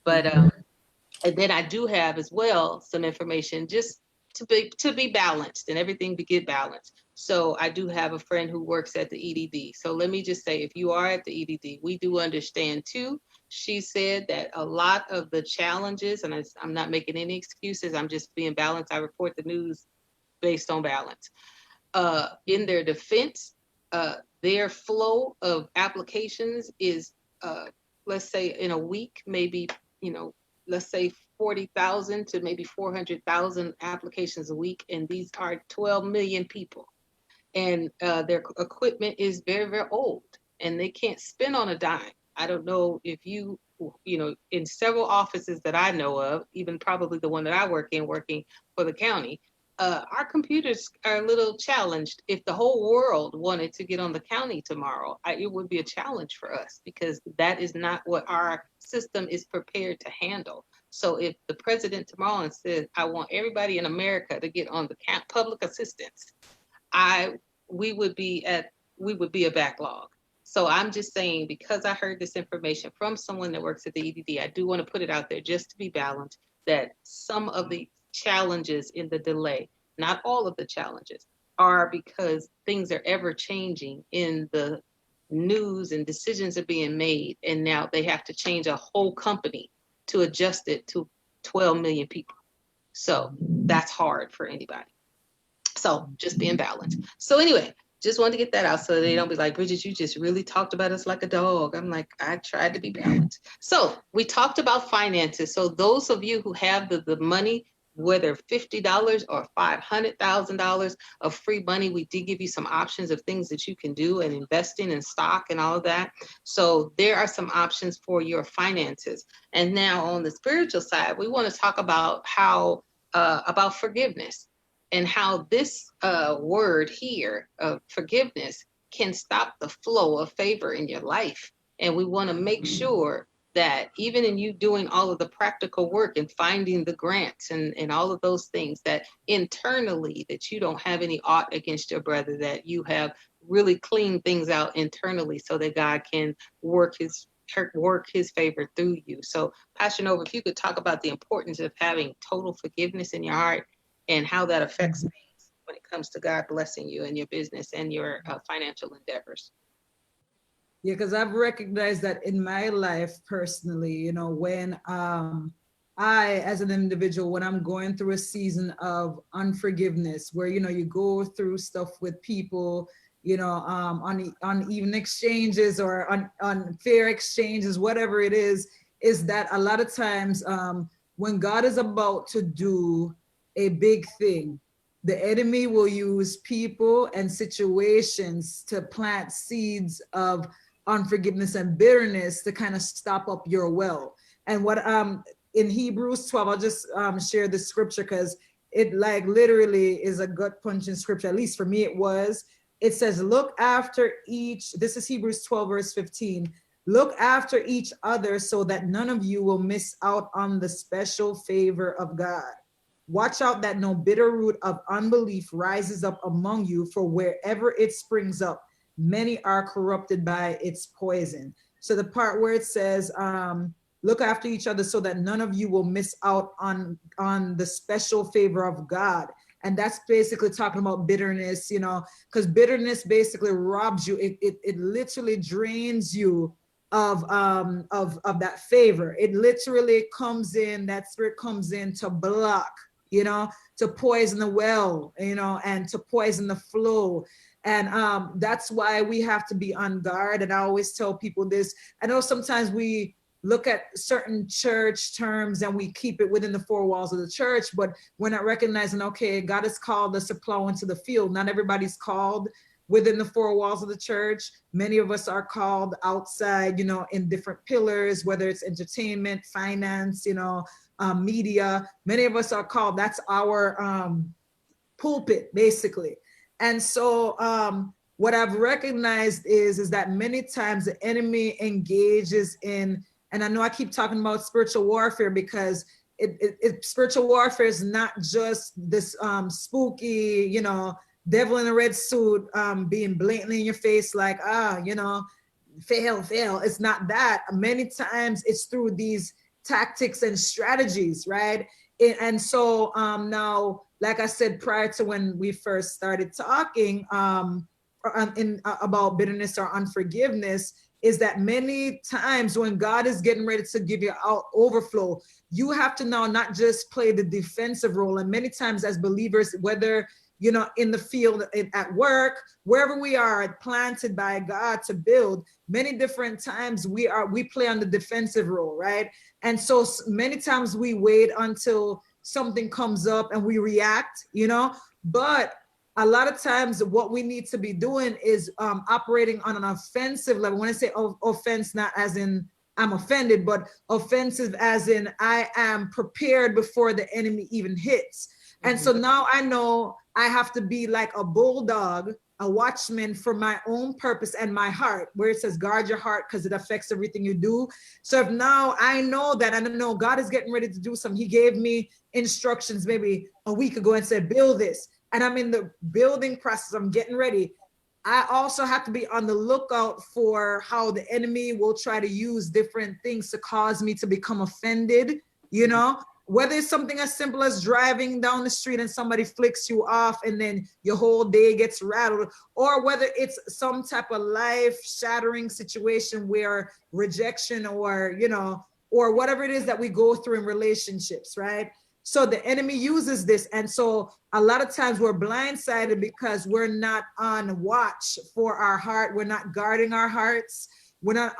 but, and then I do have as well some information just to be balanced, and everything to get balanced. So I do have a friend who works at the EDD. So let me just say, if you are at the EDD, we do understand too. She said that a lot of the challenges, and I'm not making any excuses, I'm just being balanced. I report the news based on balance. In their defense, their flow of applications is, let's say in a week, maybe, let's say 40,000 to maybe 400,000 applications a week. And these are 12 million people. And their equipment is very, very old, and they can't spend on a dime. I don't know if you in several offices that I know of, even probably the one that I work in, working for the county, our computers are a little challenged. If the whole world wanted to get on the county tomorrow, it would be a challenge for us, because that is not what our system is prepared to handle. So if the president tomorrow says, I want everybody in America to get on the public assistance, we would be a backlog. So I'm just saying, because I heard this information from someone that works at the EDD, I do want to put it out there just to be balanced, that some of the challenges in the delay, not all of the challenges, are because things are ever changing in the news and decisions are being made. And now they have to change a whole company to adjust it to 12 million people. So that's hard for anybody. So just being balanced. So anyway, just wanted to get that out so they don't be like, Bridget, you just really talked about us like a dog. I'm like, I tried to be balanced. So we talked about finances. So those of you who have the money, whether $50 or $500,000 of free money, we did give you some options of things that you can do and investing in stock and all of that. So there are some options for your finances. And now on the spiritual side, we want to talk about about forgiveness, and how this word here of forgiveness can stop the flow of favor in your life. And we want to make sure that even in you doing all of the practical work and finding the grants and all of those things, that internally that you don't have any ought against your brother, that you have really cleaned things out internally so that God can work his favor through you. So Pastor Nova, if you could talk about the importance of having total forgiveness in your heart and how that affects things when it comes to God blessing you and your business and your financial endeavors.
Yeah, because I've recognized that in my life personally, when I, as an individual, when I'm going through a season of unforgiveness, where, you go through stuff with people, on even exchanges or on fair exchanges, whatever it is that a lot of times when God is about to do a big thing, the enemy will use people and situations to plant seeds of unforgiveness and bitterness to kind of stop up your well. And what in Hebrews 12, I'll just share the scripture because it like literally is a gut punching scripture. At least for me it was. It says, look after each, this is Hebrews 12 verse 15. Look after each other so that none of you will miss out on the special favor of God. Watch out that no bitter root of unbelief rises up among you, for wherever it springs up, many are corrupted by its poison. So the part where it says, look after each other so that none of you will miss out on the special favor of God. And that's basically talking about bitterness, because bitterness basically robs you. It literally drains you of that favor. It literally comes in, that spirit comes in to block, you know, to poison the well, you know, and to poison the flow. And that's why we have to be on guard. And I always tell people this. I know sometimes we look at certain church terms and we keep it within the four walls of the church, but we're not recognizing, okay, God has called us to plow into the field. Not everybody's called within the four walls of the church. Many of us are called outside, you know, in different pillars, whether it's entertainment, finance, you know, media. Many of us are called, that's our pulpit, basically. And so what I've recognized is that many times the enemy engages in, and I know I keep talking about spiritual warfare because spiritual warfare is not just this spooky, you know, devil in a red suit being blatantly in your face like, you know, fail. It's not that. Many times it's through these tactics and strategies, right? And so now, like I said, prior to when we first started talking about bitterness or unforgiveness, is that many times when God is getting ready to give you out overflow, you have to now not just play the defensive role. And many times as believers, whether, you know, in the field, at work, wherever we are planted by God to build, many different times we play on the defensive role, right? And so many times we wait until something comes up and we react, you know, but a lot of times what we need to be doing is operating on an offensive level. When I say offense, not as in I'm offended, but offensive as in I am prepared before the enemy even hits. And so now I know I have to be like a bulldog, a watchman for my own purpose and my heart, where it says guard your heart because it affects everything you do. So if now I know that, I know God is getting ready to do something. He gave me instructions maybe a week ago and said, build this. And I'm in the building process, I'm getting ready. I also have to be on the lookout for how the enemy will try to use different things to cause me to become offended, you know, whether it's something as simple as driving down the street and somebody flicks you off and then your whole day gets rattled, or whether it's some type of life-shattering situation where rejection or, you know, or whatever it is that we go through in relationships, right? So the enemy uses this. And so a lot of times we're blindsided because we're not on watch for our heart. We're not guarding our hearts. We're not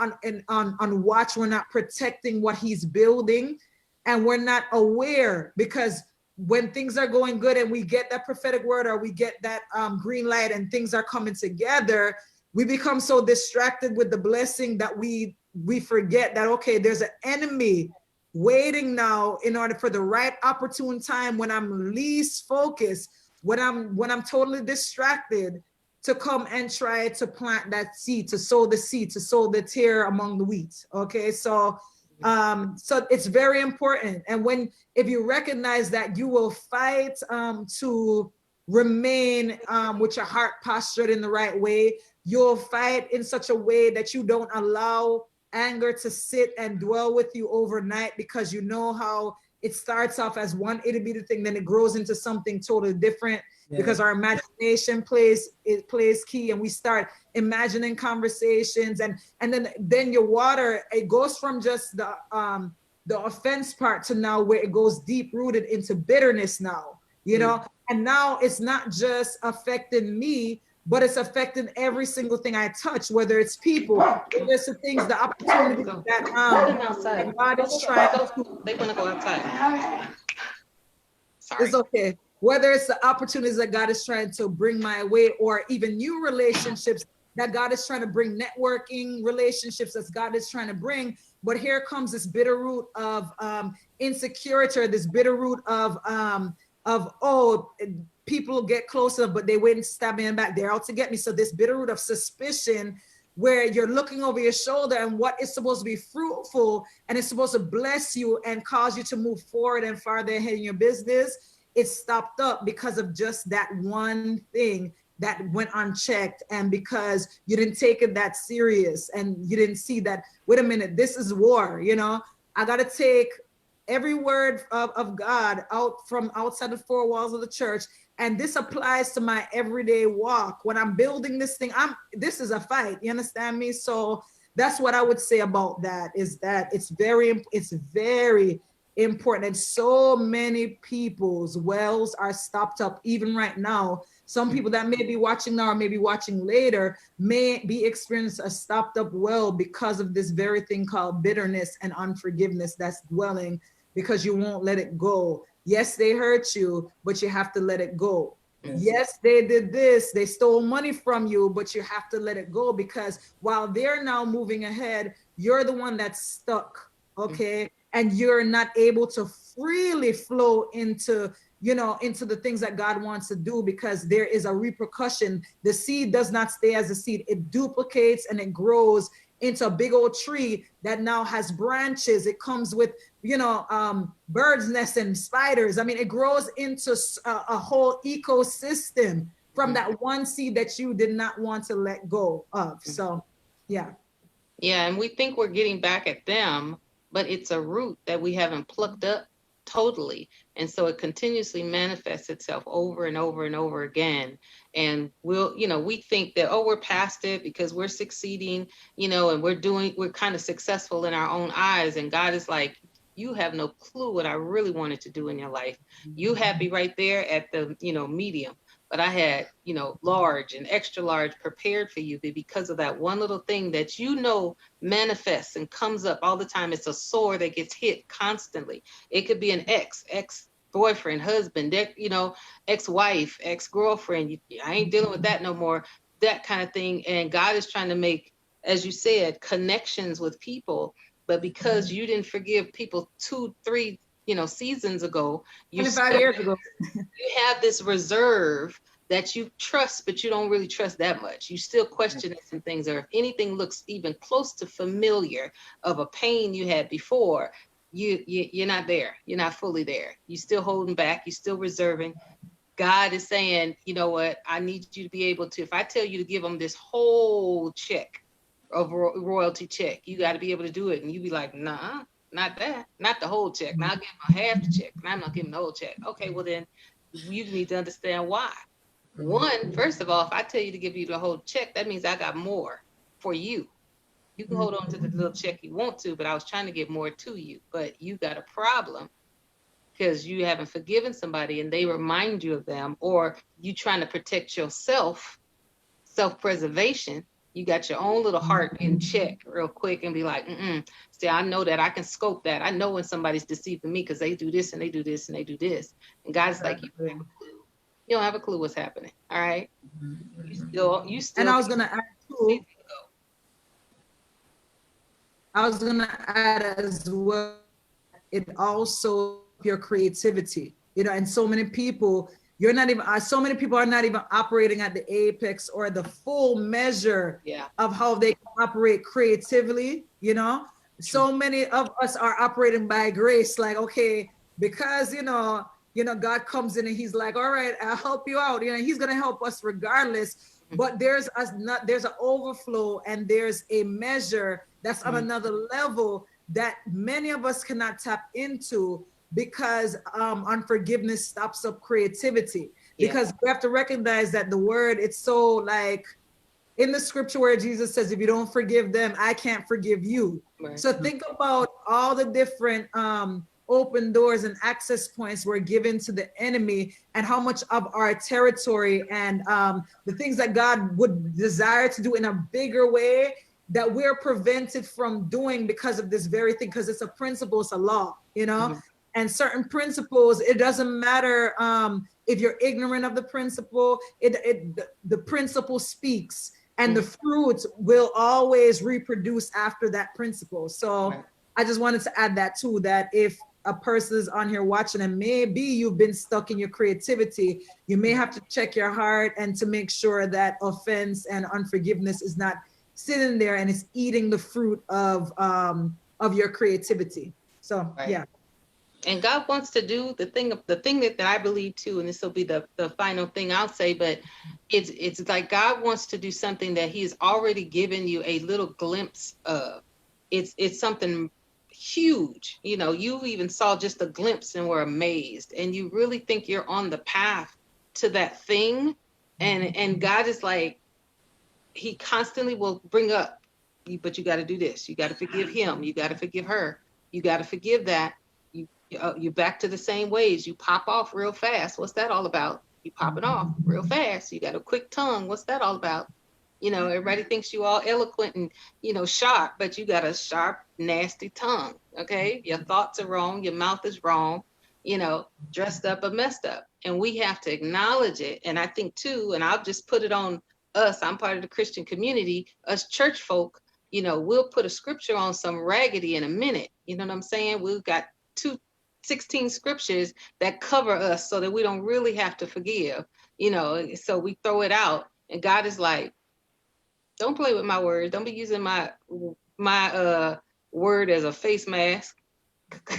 on watch. We're not protecting what he's building. And we're not aware, because when things are going good and we get that prophetic word or we get that green light and things are coming together, we become so distracted with the blessing that we forget that, okay, there's an enemy waiting now in order for the right opportune time when I'm least focused, when I'm totally distracted, to come and try to plant that seed, to sow the seed, to sow the tear among the wheat. Okay, so it's very important. And if you recognize that, you will fight to remain with your heart postured in the right way. You'll fight in such a way that you don't allow anger to sit and dwell with you overnight, because you know how it starts off as one itty bitty thing, then it grows into something totally different. Yeah. Because our imagination plays key, and we start imagining conversations, and then your water, it goes from just the offense part to now where it goes deep rooted into bitterness now, you know, and now it's not just affecting me, but it's affecting every single thing I touch, whether it's people, there's the things, the opportunities that God is trying to.
They want to go outside. Sorry.
It's okay. Whether it's the opportunities that God is trying to bring my way, or even new relationships that God is trying to bring, networking relationships that God is trying to bring. But here comes this bitter root of insecurity, or this bitter root of people get closer, but they wait and stab me in the back. They're out to get me. So this bitter root of suspicion, where you're looking over your shoulder, and what is supposed to be fruitful and it's supposed to bless you and cause you to move forward and farther ahead in your business, it's stopped up because of just that one thing that went unchecked, and because you didn't take it that serious, and you didn't see that, wait a minute, this is war, you know, I got to take every word of God out from outside the four walls of the church. And this applies to my everyday walk. When I'm building this thing, this is a fight, you understand me? So that's what I would say about that, is that it's very important. And so many people's wells are stopped up even right now. Some people that may be watching now or maybe watching later may be experiencing a stopped up well because of this very thing called bitterness and unforgiveness that's dwelling, because you won't let it go. Yes, they hurt you, but you have to let it go. Yes, they did this, they stole money from you, but you have to let it go, because while they're now moving ahead, you're the one that's stuck, okay? And you're not able to freely flow into, you know, into the things that God wants to do, because there is a repercussion. The seed does not stay as a seed. It duplicates and it grows into a big old tree that now has branches. It comes with, you know, birds' nests and spiders. I mean, it grows into a whole ecosystem from that one seed that you did not want to let go of. So, yeah.
Yeah, and we think we're getting back at them, but it's a root that we haven't plucked up totally. And so it continuously manifests itself over and over and over again. And we'll, you know, we think that, oh, we're past it because we're succeeding, you know, and we're kind of successful in our own eyes. And God is like, you have no clue what I really wanted to do in your life. You happy right there at the, you know, medium. But I had, you know, large and extra large prepared for you, because of that one little thing that, you know, manifests and comes up all the time. It's a sore that gets hit constantly. It could be an ex-boyfriend, husband, you know, ex-wife, ex-girlfriend. I ain't dealing with that no more, that kind of thing. And God is trying to make, as you said, connections with people. But because you didn't forgive people 2, 3, you know, seasons ago,
25 years ago,
you have this reserve that you trust, but you don't really trust that much. You still question some things, or if anything looks even close to familiar of a pain you had before, you're not there. You're not fully there. You're still holding back. You're still reserving. God is saying, you know what? I need you to be able to, if I tell you to give them this whole check of royalty check, you got to be able to do it. And you be like, nah, not that, not the whole check. Now I'll give them half the check. Now I'm not giving the whole check. Okay, well then you need to understand why. One, first of all, if I tell you to give you the whole check, that means I got more for you. You can hold on to the little check you want to, but I was trying to give more to you. But you got a problem because you haven't forgiven somebody and they remind you of them, or you trying to protect yourself, self-preservation. You got your own little heart in check real quick and be like, see, I know that I can scope that. I know when somebody's deceiving me because they do this and they do this and they do this. And God's like, you don't have a clue what's happening. All right. You still.
And I was going to add too, as well, it also your creativity, you know, and so many people, so many people are not even operating at the apex or the full measure of how they can operate creatively, you know. So many of us are operating by grace, like, okay, because, you know, God comes in and he's like, all right, I'll help you out. You know, he's going to help us regardless. But there's an overflow and there's a measure that's on another level that many of us cannot tap into, because unforgiveness stops up creativity. Because we have to recognize that the word, it's so like in the scripture where Jesus says, if you don't forgive them, I can't forgive you. Right. So think about all the different open doors and access points were given to the enemy, and how much of our territory and the things that God would desire to do in a bigger way that we're prevented from doing because of this very thing, because it's a principle, it's a law, you know. And certain principles, it doesn't matter if you're ignorant of the principle, the principle speaks, and the fruit will always reproduce after that principle. So I just wanted to add that too, that if a person is on here watching and maybe you've been stuck in your creativity, you may have to check your heart and to make sure that offense and unforgiveness is not sitting there and it's eating the fruit of your creativity. So yeah.
And God wants to do the thing that I believe too, and this will be the final thing I'll say, but it's like God wants to do something that he's already given you a little glimpse of. It's something huge. You know, you even saw just a glimpse and were amazed, and you really think you're on the path to that thing. And God is like, he constantly will bring up but you got to do this. You got to forgive him. You got to forgive her. You got to forgive that. You're back to the same ways. You pop off real fast. What's that all about? You pop it off real fast. You got a quick tongue. What's that all about? You know, everybody thinks you all eloquent and, you know, sharp, but you got a sharp, nasty tongue. Okay. Your thoughts are wrong. Your mouth is wrong, you know, dressed up or messed up. And we have to acknowledge it. And I think too, and I'll just put it on us. I'm part of the Christian community, us church folk, you know, we'll put a scripture on some raggedy in a minute. You know what I'm saying? We've got 16 scriptures that cover us so that we don't really have to forgive, you know, so we throw it out. And God is like, don't play with my words. Don't be using my word as a face mask,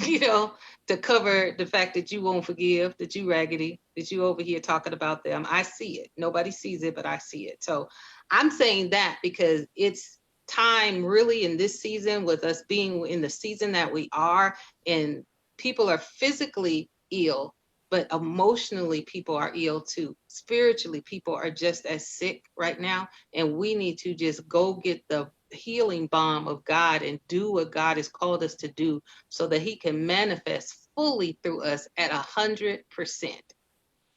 you know, to cover the fact that you won't forgive, that you raggedy, that you over here talking about them. I see it. Nobody sees it, but I see it. So I'm saying that because it's time really in this season, with us being in the season that we are, and people are physically ill, but emotionally people are ill too. Spiritually, people are just as sick right now. And we need to just go get the healing balm of God and do what God has called us to do so that he can manifest fully through us at 100%.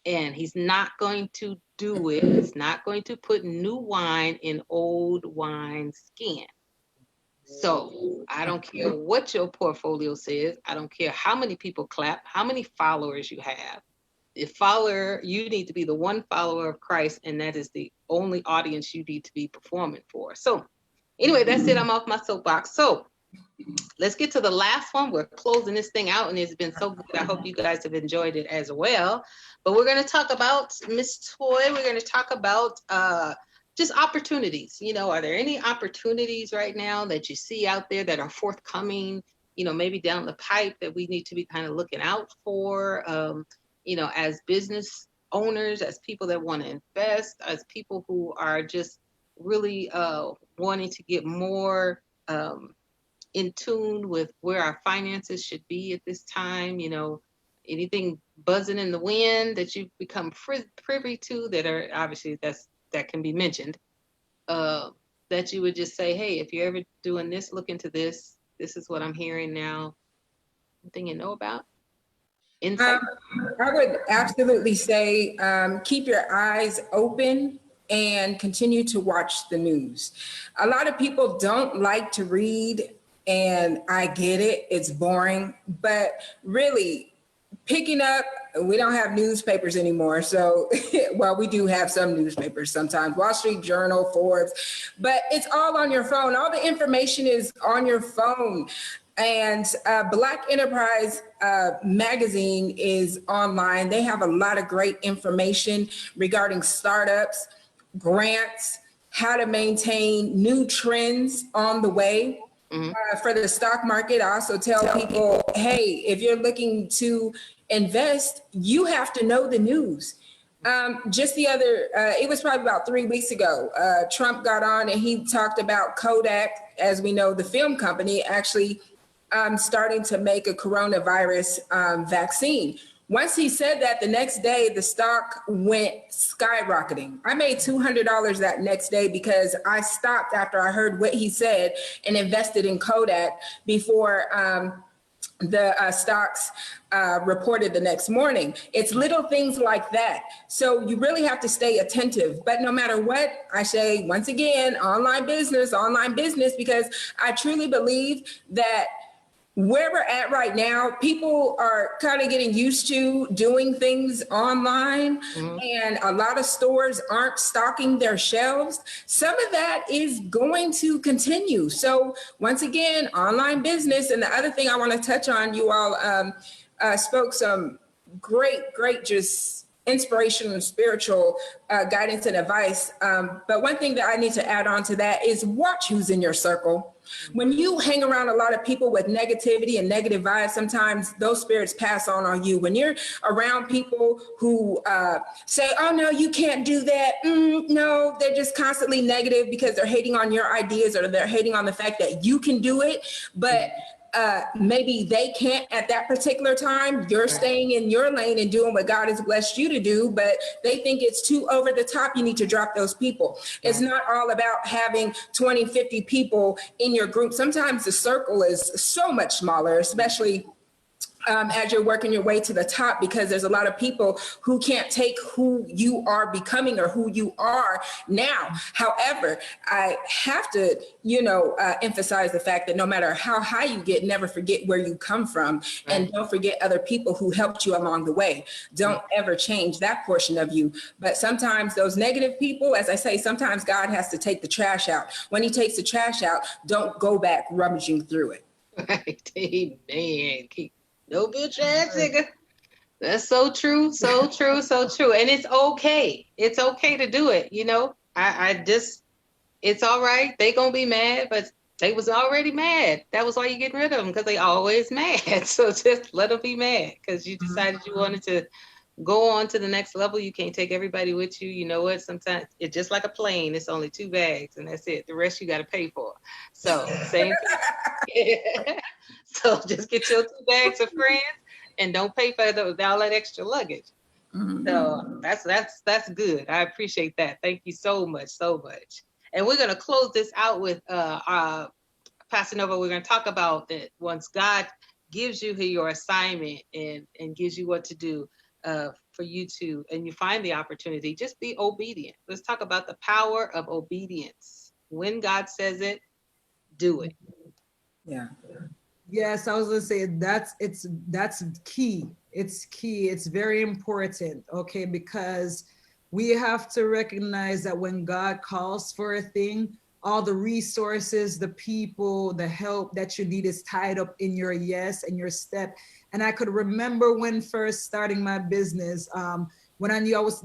And he's not going to do it. He's not going to put new wine in old wine skin. So I don't care what your portfolio says. I don't care how many people clap, how many followers you have. If follower, you need to be the one follower of Christ, and that is the only audience you need to be performing for. So anyway, that's it. I'm off my soapbox. So let's get to the last one. We're closing this thing out, and it's been so good. I hope you guys have enjoyed it as well. But we're going to talk about, Miss Toy, we're going to talk about just opportunities. You know, are there any opportunities right now that you see out there that are forthcoming, you know, maybe down the pipe that we need to be kind of looking out for, you know, as business owners, as people that want to invest, as people who are just really wanting to get more in tune with where our finances should be at this time? You know, anything buzzing in the wind that you've become privy to that are obviously that can be mentioned, that you would just say, hey, if you're ever doing this, look into this. This is what I'm hearing now. Anything you know about? Insight?
I would absolutely say keep your eyes open and continue to watch the news. A lot of people don't like to read, and I get it, it's boring, but really, picking up, we don't have newspapers anymore. So, well, we do have some newspapers sometimes, Wall Street Journal, Forbes, but it's all on your phone. All the information is on your phone. And Black Enterprise magazine is online. They have a lot of great information regarding startups, grants, how to maintain new trends on the way. For the stock market, I also tell people, hey, if you're looking to invest, you have to know the news. Just the other, it was probably about 3 weeks ago, Trump got on and he talked about Kodak, as we know, the film company, actually starting to make a coronavirus vaccine. Once he said that, the next day, the stock went skyrocketing. I made $200 that next day because I stopped after I heard what he said and invested in Kodak before the stocks reported the next morning. It's little things like that. So you really have to stay attentive. But no matter what, I say, once again, online business, because I truly believe that where we're at right now, people are kind of getting used to doing things online, and a lot of stores aren't stocking their shelves. Some of that is going to continue. So once again, online business. And the other thing I want to touch on, you all spoke some great, just inspirational and spiritual guidance and advice. But one thing that I need to add on to that is watch who's in your circle. When you hang around a lot of people with negativity and negative vibes, sometimes those spirits pass on you. When you're around people who say, oh, no, you can't do that. No, they're just constantly negative because they're hating on your ideas or they're hating on the fact that you can do it. But maybe they can't at that particular time. You're staying in your lane and doing what God has blessed you to do, but they think it's too over the top. You need to drop those people. It's not all about having 20, 50 people in your group. Sometimes the circle is so much smaller, especially as you're working your way to the top, because there's a lot of people who can't take who you are becoming or who you are now. However, I have to, emphasize the fact that no matter how high you get, never forget where you come from, and don't forget other people who helped you along the way. Don't ever change that portion of you. But sometimes those negative people, as I say, sometimes God has to take the trash out. When he takes the trash out, don't go back rummaging through it.
Right. Amen. No bitch ass nigga. That's so true, so true, so true. And it's okay. It's okay to do it. It's all right. They gonna be mad, but they was already mad. That was why you get rid of them, because they always mad. So just let them be mad, because you decided you wanted to go on to the next level. You can't take everybody with you. You know what? Sometimes it's just like a plane. It's only 2 bags and that's it. The rest you got to pay for. So same thing. So just get your 2 bags of friends and don't pay for all that extra luggage. So that's good. I appreciate that. Thank you so much, so much. And we're going to close this out with Pastor Nova. We're going to talk about that once God gives you your assignment and gives you what to do, for you to, and you find the opportunity, just be obedient. Let's talk about the power of obedience. When God says it, do it.
Yeah.
Yes, I was gonna say that's key. It's key. It's very important, okay? Because we have to recognize that when God calls for a thing, all the resources, the people, the help that you need is tied up in your yes and your step. And I could remember when first starting my business, when I knew I was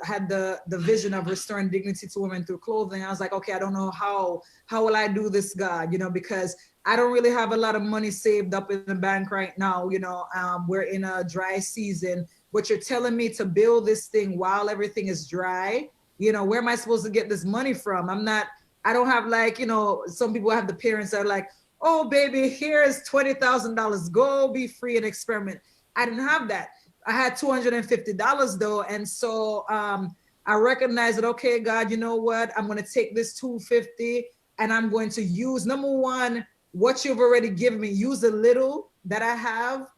had the vision of restoring dignity to women through clothing. I was like, okay, I don't know how will I do this, God, because I don't really have a lot of money saved up in the bank right now. We're in a dry season, but you're telling me to build this thing while everything is dry. Where am I supposed to get this money from? I don't have some people have the parents that are like, oh, baby, here's $20,000. Go be free and experiment. I didn't have that. I had $250 though. And so I recognized that, okay, God, you know what? I'm going to take this $250 and I'm going to use, number one, what you've already given me. Use a little that I have,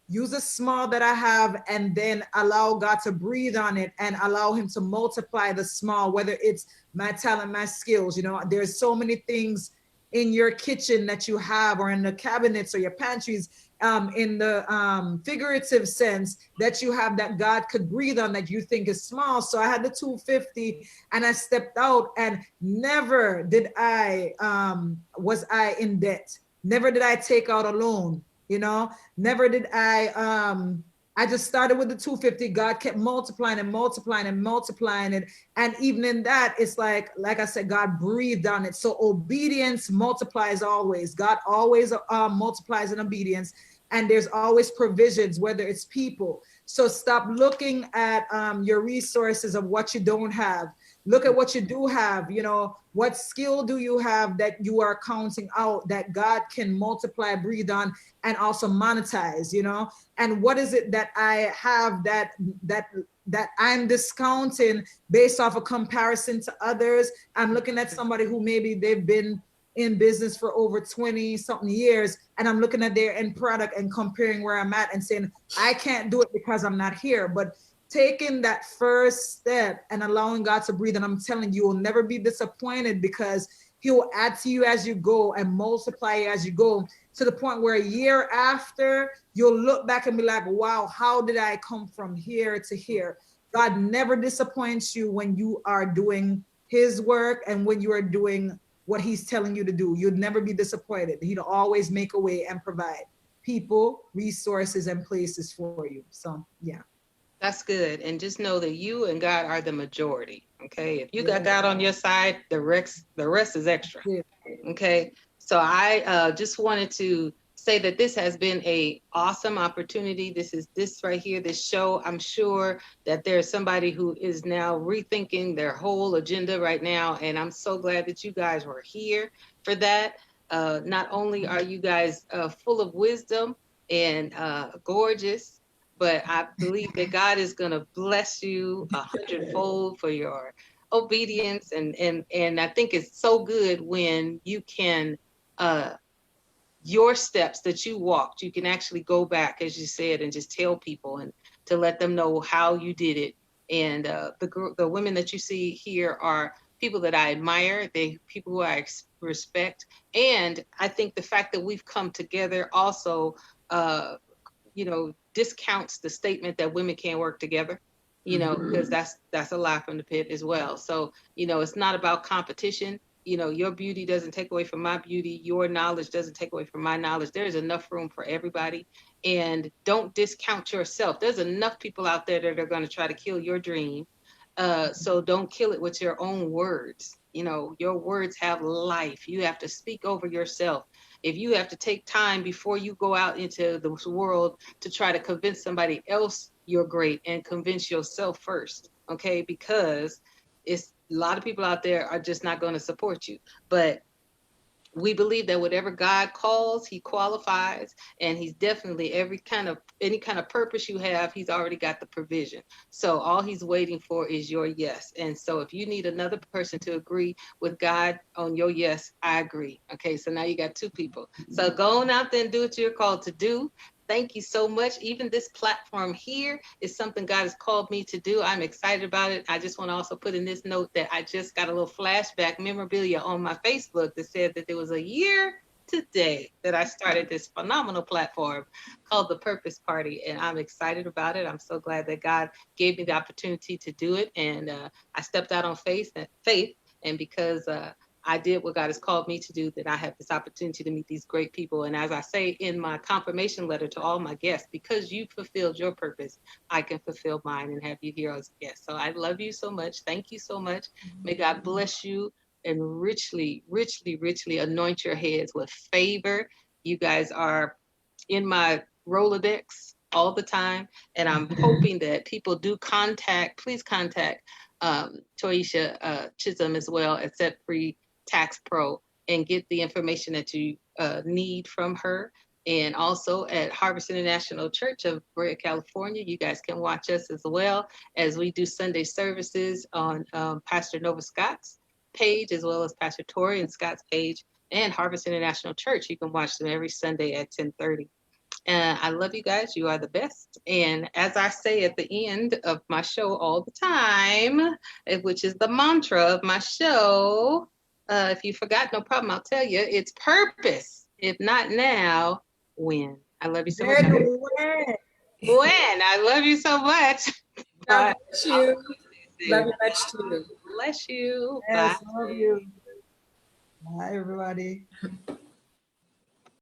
use a small that I have, and then allow God to breathe on it and allow him to multiply the small, whether it's my talent, my skills. There's so many things in your kitchen that you have, or in the cabinets or your pantries, in the figurative sense that you have, that God could breathe on, that you think is small. So I had the $250 and I stepped out, and never did was I in debt. Never did I take out a loan, never did I just started with the $250. God kept multiplying and multiplying and multiplying it. And even in that, it's like I said, God breathed on it. So obedience multiplies always. God always multiplies in obedience. And there's always provisions, whether it's people. So stop looking at your resources of what you don't have. Look at what you do have. What skill do you have that you are counting out that God can multiply, breathe on, and also monetize, and what is it that I have that I'm discounting based off a comparison to others? I'm looking at somebody who maybe they've been in business for over 20 something years, and I'm looking at their end product and comparing where I'm at and saying, I can't do it because I'm not here. But taking that first step and allowing God to breathe, and I'm telling you, you'll never be disappointed, because he will add to you as you go and multiply you as you go, to the point where a year after, you'll look back and be like, wow, how did I come from here to here? God never disappoints you when you are doing his work and when you are doing what he's telling you to do. You'll never be disappointed. He'll always make a way and provide people, resources, and places for you. So, yeah.
That's good. And just know that you and God are the majority. Okay. If you got God on your side, the rest is extra. Okay. So I just wanted to say that this has been an awesome opportunity. This right here, this show. I'm sure that there's somebody who is now rethinking their whole agenda right now. And I'm so glad that you guys were here for that. Not only are you guys full of wisdom and gorgeous, but I believe that God is going to bless you 100-fold for your obedience. And I think it's so good when you can, your steps that you walked, you can actually go back, as you said, and just tell people and to let them know how you did it. And the women that you see here are people that I admire. They people who I respect. And I think the fact that we've come together also, discounts the statement that women can't work together. Because that's a lie from the pit as well. So it's not about competition. Your beauty doesn't take away from my beauty. Your knowledge doesn't take away from my knowledge. There's enough room for everybody. And don't discount yourself. There's enough people out there that are going to try to kill your dream. So don't kill it with your own words. Your words have life. You have to speak over yourself. If you have to take time before you go out into the world to try to convince somebody else you're great, and convince yourself first, okay? Because it's a lot of people out there are just not going to support you. But we believe that whatever God calls, he qualifies, and he's definitely any kind of purpose you have, he's already got the provision. So all he's waiting for is your yes. And so if you need another person to agree with God on your yes, I agree. Okay, so now you got two people. So go on out there and do what you're called to do. Thank you so much. Even this platform here is something God has called me to do. I'm excited about it. I just want to also put in this note that I just got a little flashback memorabilia on my Facebook that said that there was a year today that I started this phenomenal platform called The Purpose Party. And I'm excited about it. I'm so glad that God gave me the opportunity to do it. And I stepped out on faith. And because I did what God has called me to do, that I have this opportunity to meet these great people. And as I say in my confirmation letter to all my guests, because you fulfilled your purpose, I can fulfill mine and have you here as a guest. So I love you so much. Thank you so much. May God bless you and richly, richly, richly anoint your heads with favor. You guys are in my Rolodex all the time. And I'm hoping that people do please contact Toisha Chisholm as well at Set Free Tax Pro and get the information that you need from her. And also at Harvest International Church of Brea, California, you guys can watch us as well as we do Sunday services on Pastor Nova Scott's page, as well as Pastor Tori and Scott's page, and Harvest International Church. You can watch them every Sunday at 10:30. I love you guys. You are the best. And as I say at the end of my show all the time, which is the mantra of my show, if you forgot, no problem. I'll tell you. It's purpose. If not now, when? I love you so much. When? I love you so much.
God bless you. Love you much too.
Bless you.
Yes,
Bye.
love you. Bye, everybody.